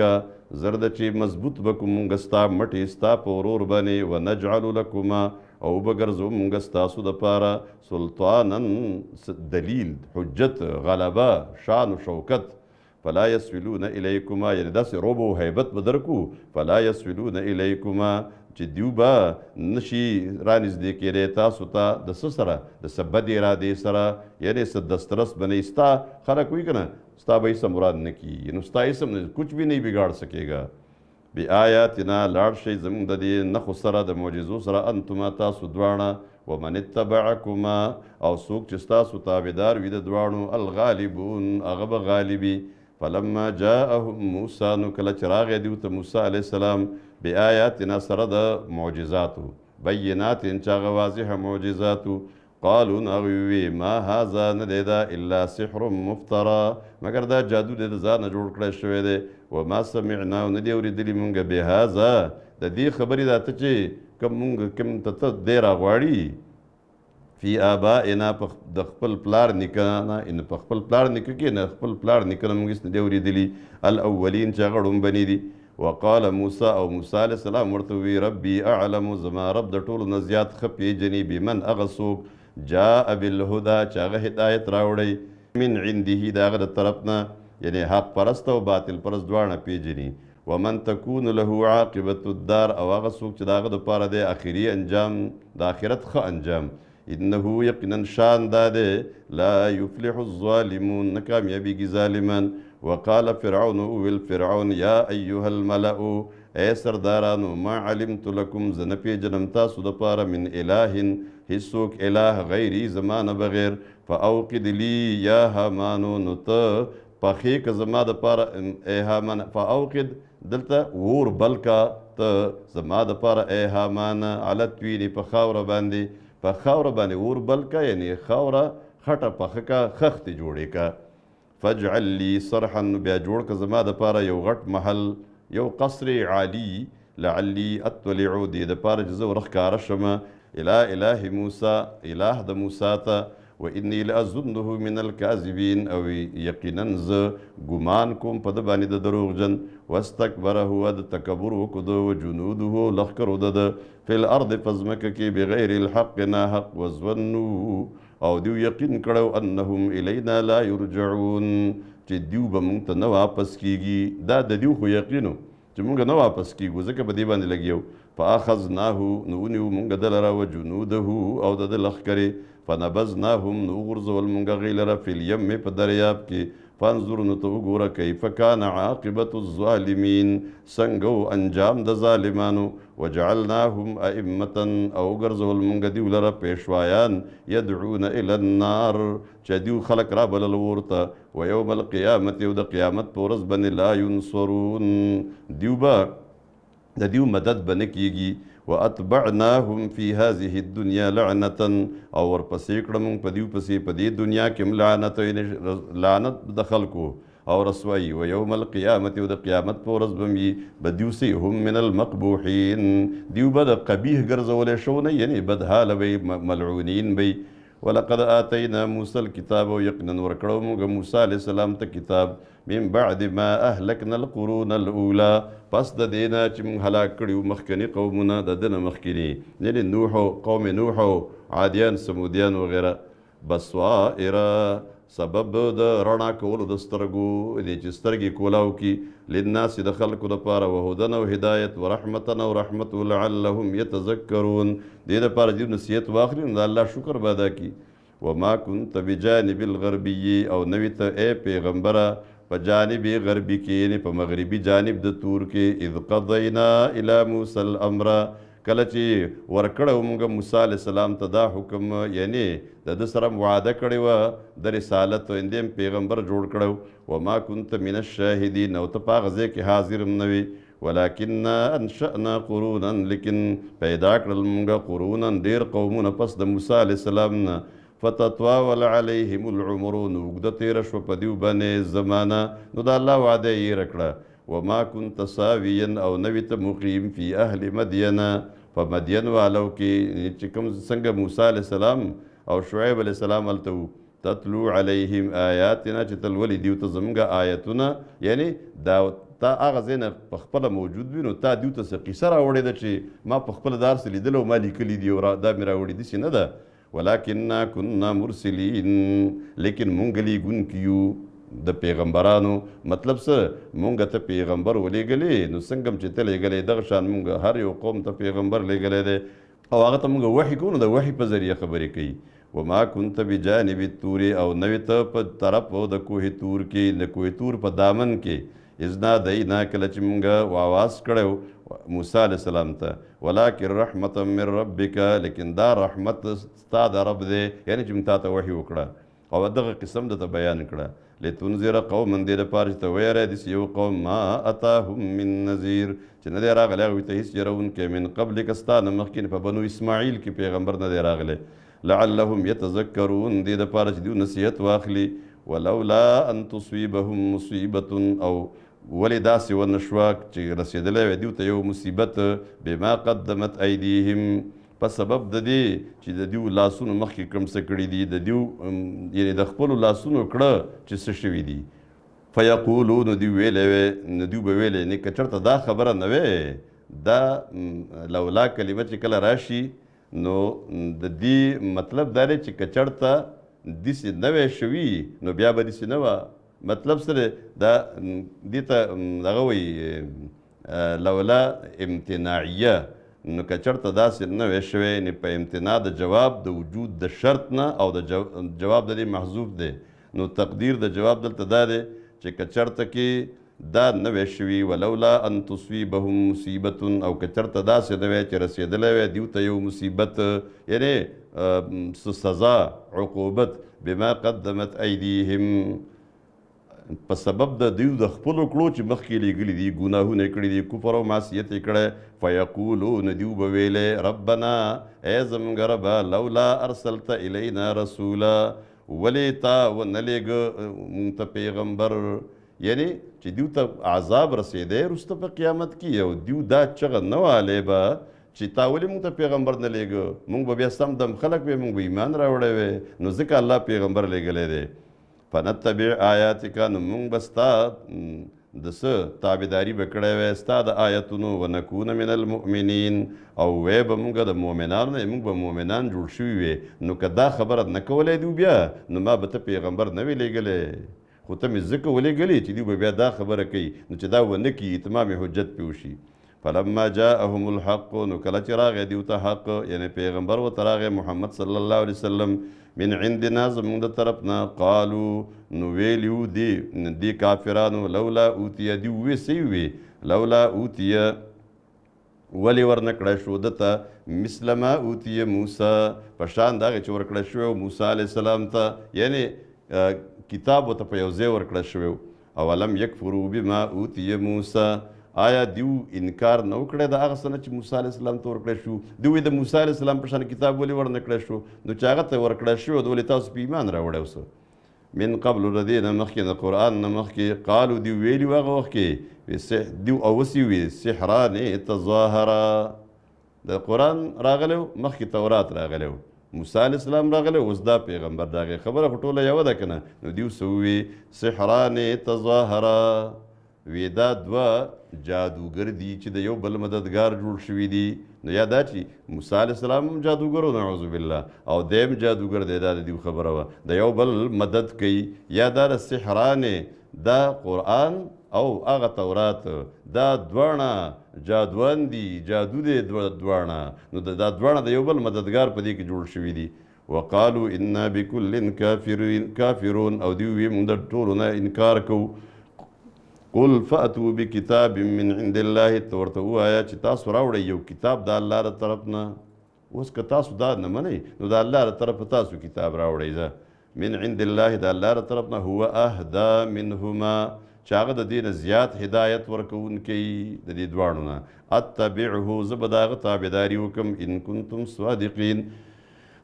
زر ده چې مضبوط به کړو مونږ ستا مټې ستا په ورور باندې ونجعل لکما او به ګرځو مونږ ستاسو دپاره سلطانا دلیل حجت غلبه شان و شوکت فلا يسولون الیکما یعنې داسې روب و هیبت به درکو فلا يسولون الیکما چې دیو به نشي رانږدې کېدی تاسو ته د څه سره د څه بد ارادې سره یعنې څه دسترس به نه ستا خلک وایي که نه ستا به هیڅ مراد نه کیږي نو ستا هیڅ کچھ بھی نہیں بگاڑ سکېږه بآیاتنا لاړ شئ زموږ د دې نښو سره د معجزو سره انتما تاسو دواړه ومن اتبعکما او څوک چې ستاسو تابعدار وي د دواړو الغالبون هغه به غالبي فلما جاءهم موسی نو کله چې راغی دوی ته موسی علیه السلام بآیاتنا سره د معجزاتو بینات چې هغه واضحه معجزاتو قالو نو هغوی ووی ما هذا نه دی دا الا سحر مفترا مګر دا جادو دی د ځانه جوړ کړی شوی دی وما سمعنا او نه دی اورېدلي مونږ بهذا د دې خبرې دا ته چې کوم ته دی راغواړي فی آبائنا د خپل پلار نیکه نه ان په خپل پلار نیکه کې نه خپل پلار نیکه نه موږ هېڅ نه دی اورېدلي الاولین چې هغه ړومبني دي وقال موسی او موسی علیه السلام ورته ووی ربي اعلم زما رب د ټولو نه زیات ښه پېژني بمن هغه څوک جاء بالهدى چې هغه هدایت راوړی من عنده د هغه د طرف نه یعنې حق پرست او باطل پرست دواړه پېژني ومن تكون له عاقبة الدار او هغه څوک چې د هغه دپاره دی آخري انجام د آخرت ښه انجام انه یقینا شان دا دی لا یفلح الظالمون نه کامیابیږي ظالمان وقال فرعون وویل فرعون یا ایها الملأ ای سردارانو ما علمت لکم زه نه پېژنم تاسو دپاره من اله هیڅوک اله غیري زما نه بغیر فاوقد لی یا هامانو نو ته پخې که زما دپاره ای هامان فاوقد دلته اور بل کا ته زما دپاره ای هامان علی الطین په خاوره باندې په خاوره باندې اور بل کا یعنی خاوره خټه پخه کا خښتې جوړې کا فاجعل لي صرحا بیا جوړ که زما دپاره یو غټ محل یو قصر عالی لعلی اطلع دې دپاره چې زه ورښکاره شمه الى اله موسی اله د موسی ته واني لاظنه من الكاذبین او یقینا زه ګمان کوم په ده باندې د دروغجن واستکبر هو د تکبر وکړو ده وجنوده لښکرو ده ده فی الارض په ځمکه کې بغیر الحق ناحق وظنوا او دیو یقین کړو انهم الینا لا یرجعون چې دیو به موږ ته نه واپس کیږي دا د دیو خو یقینو چې موږ نه واپس کیږو ځکه په دې باندې لګیو فاخذناه نو ونیو موږ ده لره وجنوده او د ده لښکرې فنبذناهم نو وغورځول موږ هغې لره فی الیم په دریاب کې فانظر نو ته وګوره کیف کان عاقبت الظالمین څنګه و انجام د ظالمانو وجعلناهم ائمة او وګرځول موږ دیو لره پیشوایان یدعون الی النار چې دیو خلک را بلل اور ته ویوم القیامت او د قیامت په ورځ باندې لا ینصرون دیو به د دیو مدد به نه کیږي واتبعناهم فی هذه الدنیا لعنة او ورپسې کړه موږ په دیو پسې په دې دنیا کې لعنت د خلکو او رسوایی ویوم القیامت او د قیامت په ورځ به وي به دیو سي هم من المقبوحین دیو به د قبیح ګرځولی شو نه یعنی بدحاله به ملعونین به ولقد آتینا موسی الکتاب او یقینا ورکړو موږ موسی علیه السلام ته کتاب من بعد ما اهلکنا القرون الاولی پس د دې نه چې موږ هلاک کړي مخکني قومونه د ده نه مخکیني یعنی نوح قوم نوح عادیان سمودیان وغیره بصائر سبب د رڼا کولو د سترګو دې چې سترګې کولاو کي للناس د خلکو دپاره وهدن او هدایت ورحمتا او رحمت لعلهم یتذکرون دې دپاره چې نصیحت واخلي نو د الله شکر به ادا کي وما كنت بجانب الغربي او نوی ته ای پیغمبره په جانب غربي کې یعنی په مغربي جانب د تور کې اذ قضینا الی موسی الامر کله چې ورکړو موږ موسی علیه السلام ته دا حکم یعنی د ده سره وعده کړې وه د رسالت اندیم پیغمبر جوړ کړو وما كنت من الشاهدین او ته په هغه ځای کې حاضر هم نه وې ولکن انشأنا قرونا لیکن پیدا کړل موږ قرونا ډېر قومونه پس د موسی علیه السلام نه فتطاول علیهم العمر نو اوږده تېره شوه په دیو باندې زمانه نو د الله وعده یې هېره کړه وما كنت ساویا او نوی ته مقیم فی اهل مدین په مدین والو کې چې کوم څنګه موسی علیه السلام او شعیب علیه السلام هلته وو تتلو علیهم آیاتنا چې تلولي دیو ته زموږ آیتونه یعنی دا تا هغه ځای نه په خپله موجود وي نو تا دیو ته څه قیصه راوړې ده چې ما په خپله دا هر څه لیدلی او ما لیکلي دي او دا مې راوړي داسې نه ده ولكننا كنا مرسلین لیکن مونږ لیږونکي یو د پیغمبرانو مطلب څه مونږ ته پیغمبر ولیږلې نو څنګه چې ته لیږلی دغه شان مونږ هر یو قوم ته پیغمبر لیږلی دی او هغه ته مونږ وحي کوو نو د وحي په ذریعه خبرې کوي وما كنت بجانب التور او نوی ته په طرف د کوه تور کې د کوه تور په دامن کې اذ نادینا کله چې مونږ آواز کړی موسی علیه السلام ته ولکن رحمتا من ربک لیکن دا رحمت ستا د رب دی یعنی چې موږ تا ته وحي وکړه او دغه قسم درته بیان کړه لتنذر قوما دې دپاره چې ته ویری داسې یو قوم ما اتاهم من نذیر چې نه دی راغلی هغوی ته هېڅ یرونکی من قبلک ستا نه مخکې په بنو اسماعیل کې پیغمبر نه دی راغلی لعلهم یتذکرون دې دپاره چې دوی نصیحت واخلي ولولا ان تصیبهم مصیبة او ولې داسې ونه شوه چې رسېدلی وی دیو ته یو مصیبت بما قدمت ایدیهم په سبب د دې چې د دیو لاسونو مخکې کوم څه کړي دي د دیو یعنی د خپلو لاسونو کړه چې څه شوي دي فیقولو نو دیو ویلی وی نو دیو به ویلی نه که چېرته دا خبره نه وی دا لولا کلمه چې کله راشي نو د دې مطلب دا دی چې که چېرته داسې نه وی شوي نو بیا به داسې نه وه مطلب سره دا دې ته دغه وایي لولا امتناعیه نو که چېرته داسې نه وی شوی نو په امتناع د جواب د وجود د شرط نه او د جواب د دې محذوف دی نو تقدیر د جواب دلته دا دی چې که چېرته کې دا نه وی شوي ولولا ان تصیبهم مصیبت او که چېرته داسې نه وی چې رسېدلی وی دیو ته یو مصیبت یعنی سزا عقوبت بما قدمت ایدیهم په سبب د دوی د خپلو کړو چې مخکې لیږلي دي ګناهونه یې کړي دي کفر او معصیت یې کړی فیقولون دوی به ویلی ربنا ای زموږ ربه لولا ارسلت الینا رسولا ولې تا ونه لیږه موږ ته پیغمبر یعنی چې دیو ته عذاب رسېدی وروسته په قیامت کې او دیو دا چغه نه والی به چې تا ولې موږ ته پیغمبر نه لیږه موږ به بیا سم دم خلک وی موږ به ایمان راوړی وی نو ځکه الله پیغمبر لیږلی دی فنتبع آیاتک نو موږ به ستا د څه تابعداري به کړی وی ستا د آیتونو ونکون من المؤمنین او وی به موږ د مؤمنانو نه موږ به مؤمنان جوړ شوي وی نو که دا خبره نه کولی دیو بیا نو ما به ته پیغمبر نه وی لیږلی خو ته مې ځکه ولېږلې چې دوی به بیا دا خبره کوي نو چې دا ونه کړي اتمام حجت پې وشي فلما جاءهم الحق نو کله چې راغی دیو ته حق یعنی پیغمبر ورته راغی محمد صلی الله علیه وسلم من عندنا زموږ د طرف نه قالو نو ویلیو دی کافرانو لولا اوتیه دی وی سی وی لولا اوتیه ولې ورنه کړی شو ده ته مثل ما اوتیه موسی په شان د هغې چې ورکړی شوی و موسی علیه السلام ته یعنی کتاب ورته په یو ځای ورکړی شوی و اولم یکفروا بما اوتیه موسی آیا دیو انکار نه وکړی د هغه څه نه چې موسی علیه السلام ته ورکړی شو دوی د موسی علیه السلام په شان کتاب ولې ورنه کړی شو نو چې هغه ته ورکړی شوی د ولې تاسو په ایمان راوړی اوسه من قبل د دې نه مخکې د قرآن نه مخکې قالو دیو ویلي و هغه وخت کې دیو اوسې وي سحران تظاهرا د قرآن راغلی و مخکې تورات راغلی و موسی علیه السلام راغلی اوس دا پیغمبر د هغې خبره خو ټوله یوه ده که نه نو دیو څه ووي سحران تظاهرا وی دا دوه جادوګر دي چې د یو بل مددګار جوړ شوي دي نو یا دا چې موسی علیه السلام هم جادوګر و نعوذ بالله او دیم جادوګر دی دا د دیو خبره وه د یو بل مدد کوي یا دا د سحرانې دا قرآن او هغه تورات دا دواړه جادوان دي جادو دی دواړه نو دا دواړه د یو بل مددګار په دې کې جوړ شوي دي وقالو انا بكل کافرون او دوی وی موږ د ټولو نه انکار کوو قل فأتوا بکتاب من عند الله ته ورته ووایه چې تاسو راوړئ یو کتاب د الله د طرف نه اوس که تاسو دا نه منئ نو د الله د طرفه تاسو کتاب راوړئ زه من عند الله د الله د طرف نه هو اهدا منهما چې هغه د دې نه زیات هدایت ورکوونکی د دې دواړو نه اتبعه زه به د هغه تابعداري وکړم ان کنتم صادقین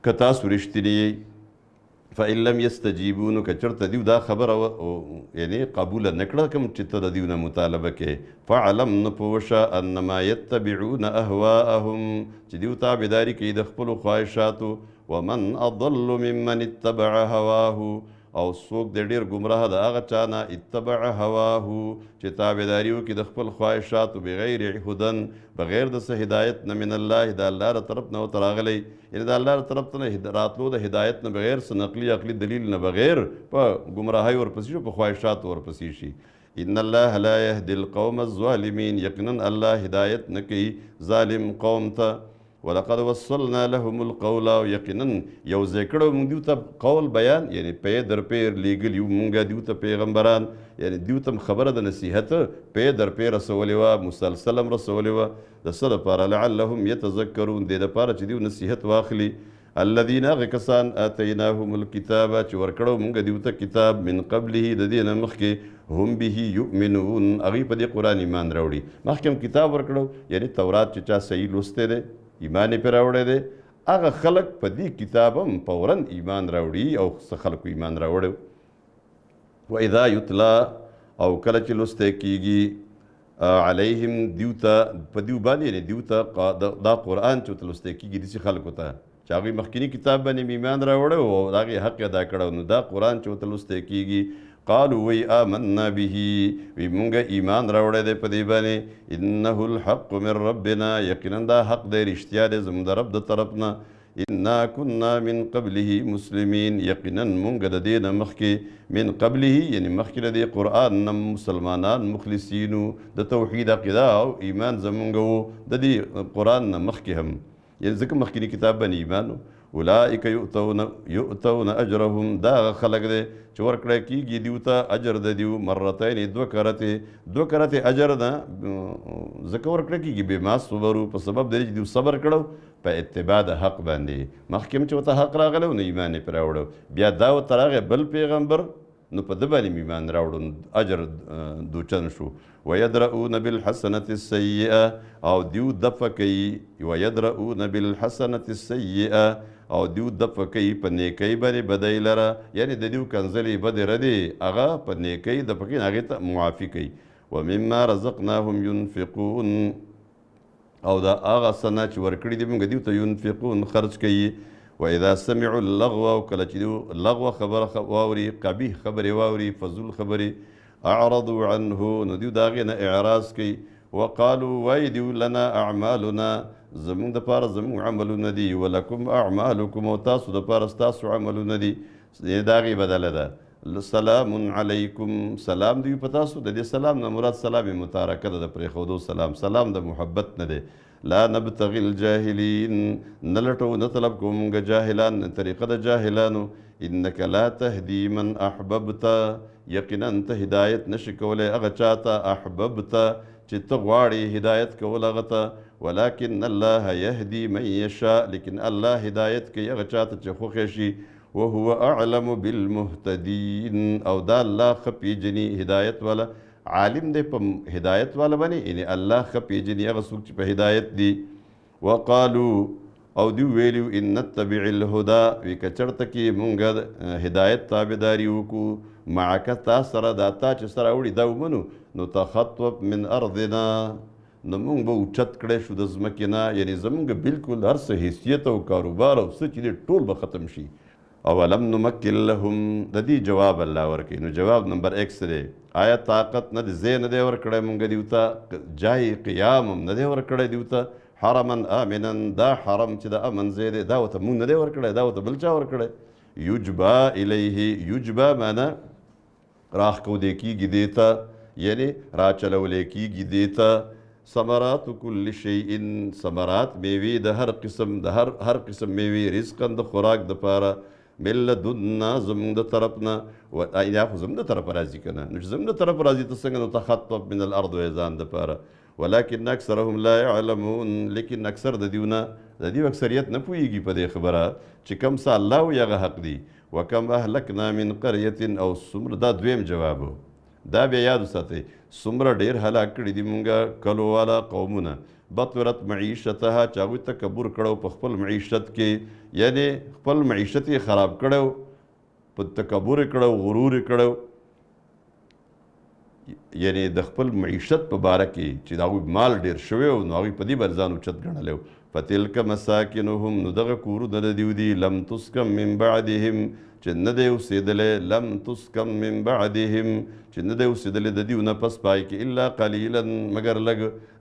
که تاسو رښتیني یئ فإن لم يستجيبوا نو که چېرته دیو دا خبره یعنی قبوله نه کړه کوم چې ته د دیو نه مطالبه کې فعلم نو پوه شه انما یتبعون اهواءهم چې دیو تابعداري کوي د خپلو خواهشاتو ومن اضل ممن اتبع هواه او څوک د ډېر ګمراه د هغه چا نه اتبع هواه چې تابعداري وکړي د خپل خواهشاتو بغیر هدن بغیر د څه هدایت نه من الله د الله د طرف نه ورته راغلی یعنی د الله د طرف نه راتلو د هدایت نه بغیر څه نقلي عقلي دلیل نه بغیر په ګمراهۍ ورپسې شي په خواهشاتو ورپسې شي ان الله لا يهدي القوم الظالمين یقینا الله هدایت نه کوي ظالم قوم ته ولقد وصلنا لهم القول او یقینا یو ځای کړو موږ دیو ته قول بیان یعنی پی در پیر لیږلي یو موږ دیو ته پیغمبران یعنی دیو ته خبره د نصیحت پی در پی رسولې وه مسلسل هم رسولې وه د څه دپاره لعلهم یتذکرون دې دپاره چې دیو نصیحت واخلي الذین هغه کسان آتیناهم الکتاب چې ورکړو موږ دیو ته کتاب من قبله د دې نه مخکې هم به یؤمنون هغوی په دې قرآن ایمان راوړي مخکې هم کتاب ورکړو یعنی تورات چې چا صحیح لوستی دی ایمان یې پرې راوړی دی هغه خلک په دې کتاب هم فورا ایمان راوړي او څه خلکو ایمان راوړی و اذا یتلا او کله چې لوستی کېږي علیهم دیو ته په دیو باندې یعنی دیو ته دا قرآن چې ورته لوستی کېږي داسې خلکو ته چې هغوی مخکیني کتاب باندې ایمان راوړی او د هغې حق ادا کړی نو دا قرآن چې ورته لوستی کېږي قالو وی آمنا به وی مونږ ایمان راوړی دی په دې باندې انه الحق من ربنا یقینا دا حق دی رښتیا دی زموږ د رب د طرف نه انا كنا من قبله مسلمین یقینا مونږ د دې نه مخکې من قبله یعنی مخکې د دې قرآن نه مسلمانان مخلصینو د توحید عقیده او ایمان زمونږ و د دې قرآن نه مخکې هم یعنی ځکه مخکیني کتاب باندې ایمان اولئک یؤتون اجرهم دا خلق دی چې ورکړی کېږي دیو ته اجر د دیو مرتین دوه کرتې اجر ده ځکه ورکړی کېږي بما صبرو په سبب دی چې دیو صبر کړو په اتباع د حق باندې مخکې هم چې ورته حق راغلی نو ایمان یې پرې راوړو بیا دا ورته راغی بل پیغمبر نو په ده باندې ایمان راوړو اجر دوچن شو. ویدرؤون بالحسنة السیئه او دیو دفع کوي، ویدرؤون بالحسنة السیئه او دیو دفع کوي په نیکۍ باندې بدۍ لره، یعنی د دیو کنځلې بدې ردې هغه په نیکۍ دفع کوي، هغې ته معافي کوي. ومما رزقناهم ينفقون او دا هغه څه نه چې ورکړي دي موږ دیو ته ينفقون خرج کوي. واذا سمعوا اللغو او کله چې دیو لغوه خبره واوري، قبیح خبرې واوري، فضول خبرې، اعرضوا عنه نو دیو د هغې نه اعراض کوي. وقالوا وایي دیو لنا اعمالنا زمونږ دپاره زمونږ عملونه دي، ولکم اعمالکم او تاسو دپاره ستاسو عملونه دي. د هغې بدله ده سلام علیکم، سلام دی په تاسو. د دې سلام نه مراد سلام متارکه ده، د پرېښودو سلام، سلام د محبت نه دی. لا نبتغي الجاهلین، نه لټو نه طلب کوو موږ جاهلان، طریقه د جاهلانو. انک لا تهدی من احببت، یقینا ته هدایت نشي کولی هغه چاته احببت چې ته غواړې هدایت کول هغه ته. ولکن الله یهدي من یشاء، لیکن الله هدایت کوي هغه چاته چې خوښې شي. وهو اعلم بالمهتدین، او دا الله ښه پیژني هدایت والا، عالم دی په هدایت والا باندې، یعنی الله ښه پیژني هغه څوک چې په هدایت دي. وقالو او دی ویلو ان نتبع الهدى، وی که چرته کې مونږ هدایت تابعداري وکړو، معک تا سره دا تا چې سره وړي دا ومنو، نو تخطوب من ارضنا نو مونږ به اوچت کړی شو د ځمکې نه، یعنی زمونږ بالکل هر څه حیثیت او کاروبار او څه چې دی ټول به ختم شي. اولم نمکن لهم، د دې جواب الله ورکوي. نو جواب نمبر 1 څه دی؟ آیا طاقت نه دی، ځای نه دی ورکړی مونږ دیو ته، جای قیام هم نه دی ورکړی دیو ته، حرما آمنا دا حرم چې د امن ځای دی دا ورته مونږ نه دی ورکړی، دا ورته بل چا ورکړی. یجبا الیه، یجبا معنا راښکودی کېږي دې ته، یعنی راچلولی کېږي دې ته. ثمرات کل شیء، ثمرات میوې د هر قسم، د هر قسم میوې، رزقا د خوراک دپاره، من لدنا زمونږ د طرف نه، دا خو زمونږ د طرف راځي که نه، نو چې زمونږ د طرف راځي ته څنګه نو تخطب من الارض وایې ځان دپاره. ولکن اکثرهم لا یعلمون، لیکن اکثر د دیو نه، د دیو اکثریت نه پوهېږي په دې خبره چې کوم څه الله وایي هغه حق دی. وکم اهلکنا من قریة، او څومره، دا دویم جواب و، دا بیا یاد وساتئ، څومره ډېر هلاک کړي دي مونږ کلو والا قومونه. بطرت معیشتها، چې هغوی تکبر کړی په خپل معیشت کې، یعنی خپل معیشت یې خراب کړی، په تکبر یې کړی، غرور یې کړی، یعنی د خپل معیشت په باره کې چې د هغوی مال ډېر شوی و، نو هغوی په دې باندې ځان اوچت ګڼلی و. فتلک مساکنهم، نو دغه کورونه د دیو دي، لم تسکن من بعدهم، چې نه دی اوسېدلی، لم تسکن من بعدهم، چې نه دی اوسېدلی د دیو نه پس پای کې، الا قلیلا مګر لږ.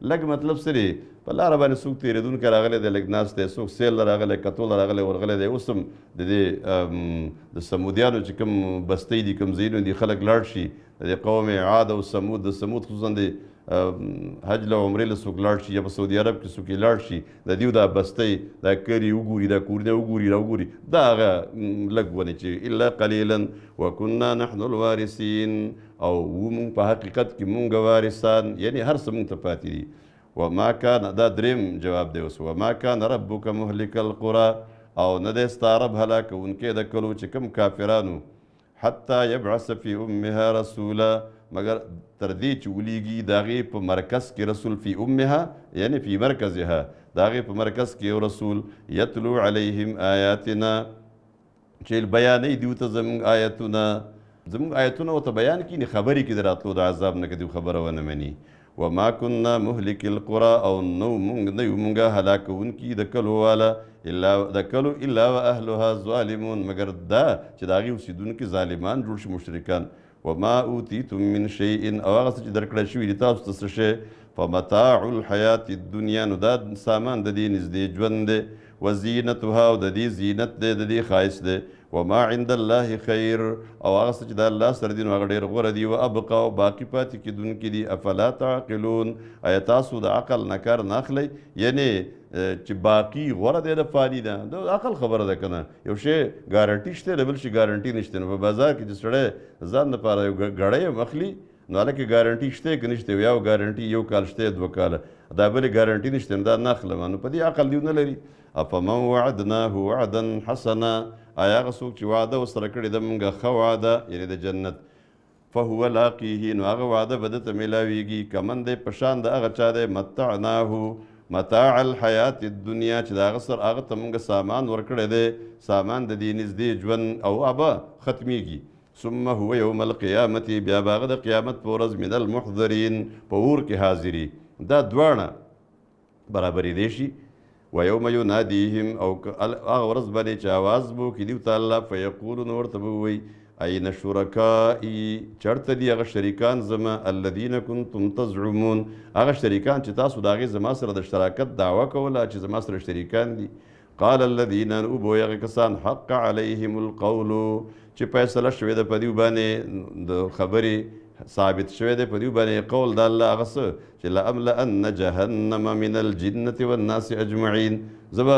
لږ مطلب څه دی؟ په لاره باندې څوک تېرېدونکی راغلی دی لږ ناست دی، څوک سیل راغلی، کتو راغلی ورغلی دی. اوس هم د دې د سمودیانو چې کوم بستۍ دي، کوم ځایونه دي، خلک لاړ شي د دې قوم عاد او سمود، د سمود خصوصا د حج له عمرې له څوک لاړ شي، یا په سعودي عرب کې څوک لاړ شي، د دیو دا بستۍ، دا کلي وګوري، دا کورونه وګوري، راوګوري، دا هغه لږ ونې چې الا قلیلا وکنا نحن الوارثین، او موږ په حقیقت کې مونږ وارثان، یعنی هر څه مونږ ته پاتې دي. وما کان، دا دریم جواب دی اوس، وما کان ربک مهلک القرى، او نه دی ستا رب هلاکوونکی د کلو چې کوم کافرانو، حتی یبعث فی امها رسولا، مگر تر دې چې ولیږي د هغې په مرکز کې رسول، فی امها یعنی فی مرکزها، د هغې په مرکز کې یو رسول، یتلو علیهم آیاتنا، چې بیانوي دیو ته زموږ آیتونه، زموږ آیتونه ورته بیان کړي، خبرې کړي د راتلو د عذاب نه، که دیو خبره ونه مني. وما كنا مهلك القرى، او نو مونږ نه یو مونږه هلاکوونکي د کلو والا، د کلو الا واهلها ظالمون، مگر دا چې د هغې اوسېدونکي ظالمان جوړ شي، مشرکان. وما اوتیتم من شیء، او هغه څه چې درکړی شوي دي تاسو ته څه شی، فمتاع الحیات الدنیا، نو دا سامان د دې نږدې ژوند دی، وزینتها، او د دې زینت دی، د دې ښایست دی. وما عند الله خیر، او هغه څه چې د الله سره دي نو هغه ډېر غوره دي، وابقا، او باقي پاتې کېدونکي دي. افلا تعقلون، آیا تاسو د عقل نه کار نه اخلئ؟ یعنی چې باقي غوره دی د فاني ده، د عقل خبره ده که نه؟ یو شی ګارنټي شته، د بل شي ګارنټي نشته. نو په بازار کې چې سړی ځان دپاره یو ګړی هم اخلي، نو هلکې ګارنټي شته که نشته؟ یو ګارنټي یو کال شته، 2 کاله، دا بلې ګارنټي نشته، نو دا نه اخلم، نو په دې عقل دیو نه لري. افمن وعدناه وعدا حسنا، آیا هغه څوک چې وعده ورسره کړې ده موږ ښه وعده یعنې د جنت فهو لاقیه نو هغه وعده به ده ته میلاویږي کمن دی په شان د هغه چا دی متعناه متاع الحیات الدنیا چې د هغه سر هغه ته موږ سامان ورکړی دی سامان د دې نږدې ژوند او هغه ختمیږي ثم هو یوم القیامت بیا به هغه د قیامت په ورځ من المحضرین په اور کې حاضري دا دواړه برابرېدی شي ویوم ینادیهم او هغه ورځ باندې چې آواز به وکړي دوی ته الله فیقولون ورته به ووایي این شرکائي چېرته دي هغه شریکان زما الذین کنتم تزعمون هغه شریکان چې تاسو د هغې زما سره د شراکت دعوه کوله چې زما سره شریکان دي قال الذین اوبو هغه کسان حق علیهم القول چې فیصله شوې ده په دوی باندې د خبرې ثابت شوی دی په دوی باندې قول د الله هغه څه چې لأملأن جهنم من الجنة والناس اجمعین زه به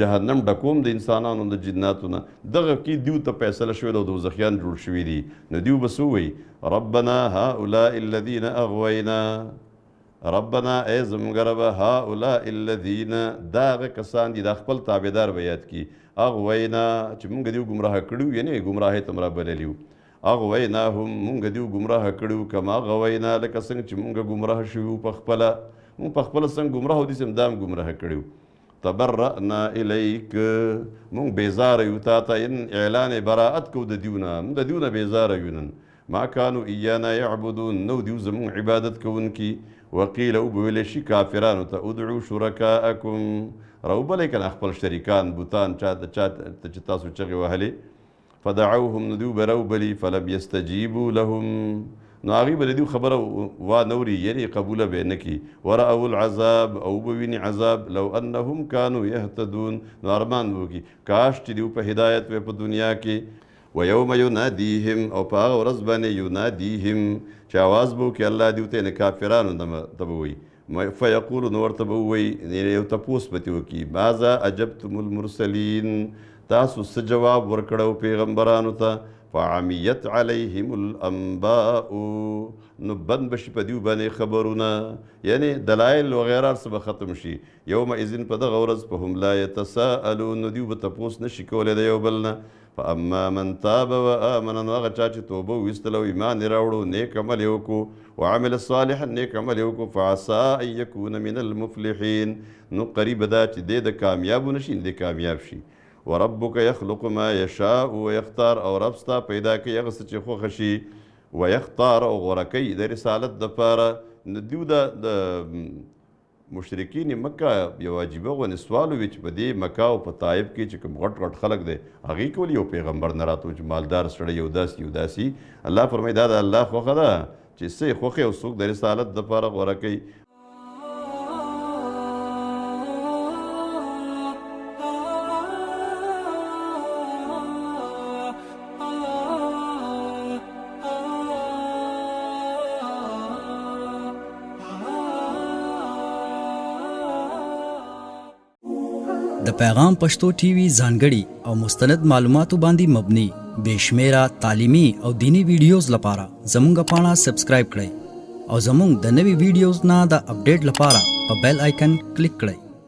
جهنم ډکوم د انسانانو د جناتو نه دغه کې دیو ته فیصله شوې ده او دوزخیان جوړ شوي دي نو دیو به څه ووایي ربنا هؤلاء الذین اغوینا ربنا ای زموږ ربه هؤلاء الذین دا هغه کسان دي دا خپل تابعدار به یاد کړي اغوینا چې مونږ دیو ګمراه کړي یو یعنې ګمراهۍ ته م رابللي وو اغویناهم مونږ دیو ګمراه کړي وو کما غوینا لکه څنګه چې مونږ ګمراه شوي وو په خپله مونږ په خپله څنګه ګمراه وو داسې هم دا هم ګمراه کړي وو تبرأنا الیک مونږ بیزاره یو تا ته اعلان براعت کو د دیو نه مونږ د دیو نه بیزاره یو نن ما کانو ایانا یعبدون نو دیو زمونږ عبادت کوونکي وقیل وبویلی شي کافرانو ته ادعو شرکاءکم راوبلئ که نه خپل شریکان بوتان چا چې تاسو چغې وهلې فدعوهم نو دیو به راوبلي فلم یستجیبو لهم نو هغوی به د دیو خبره وانوري یعنې قبوله به یې نه کړي ورأو العذاب او به ویني عذاب لو انهم کانو یهتدون نو ارمان به وکړي کاش چې دیو په هدایت وی په دنیا کې ویوم ینادیهم او په هغه ورځ باندې ینادیهم چې آواز به وکړي الله دیو ته یعنې کافرانو ته به وایي فیقولو نو ورته به ووایي یو تپوس به ترې وکړي ماذا عجبتم المرسلین تاسو څه جواب ورکړو پیغمبرانو ته فعمیت علیهم الانباء نو بند بشي په دیو باندې خبرونه یعنی دلایل وغیره څه به ختم شي یومئذ په دغه ورځ فهم لا یتساءلون نو دیو به تپوس نشي کولی د یو بل نه فاما من تاب وآمن نو هغه چا چې توبه ویستله او ایمان یې راوړو نیک عمل یې وکړو وعمل صالحا نیک عمل یې وکړو فعسى ان یکون من المفلحین نو قریبه ده چې دی د کامیابو نشي دی کامیاب شي وربک یخلق ما یشاء ویختار او رب ستا پیدا کوي هغه څه چې خوښه شي ویختار او غوره کوي د رسالت دپاره نو دیو د مشرکین مکه یو عجیبه غونې سوال وي چې په دې مکه او په طایف کې چې کوم غټ غټ خلک دی هغوی کولي یو پیغمبر نه راته چې مالدار سړی یو داسې یو داسې الله فرمایي دا د الله خوښه ده چې څه یې خوښې او څوک د رسالت دپاره غوره کوي د پیغام پښتو ټي وي ځانګړي او مستند معلوماتو باندې مبني بشمیره تعلیمي او دینی ویډیوز لپاره زموږ پاڼه سبسکرایب کړئ او زموږ د نوي ویډیوز نه د اپډیټ لپاره په بیل آیکن کلیک کړئ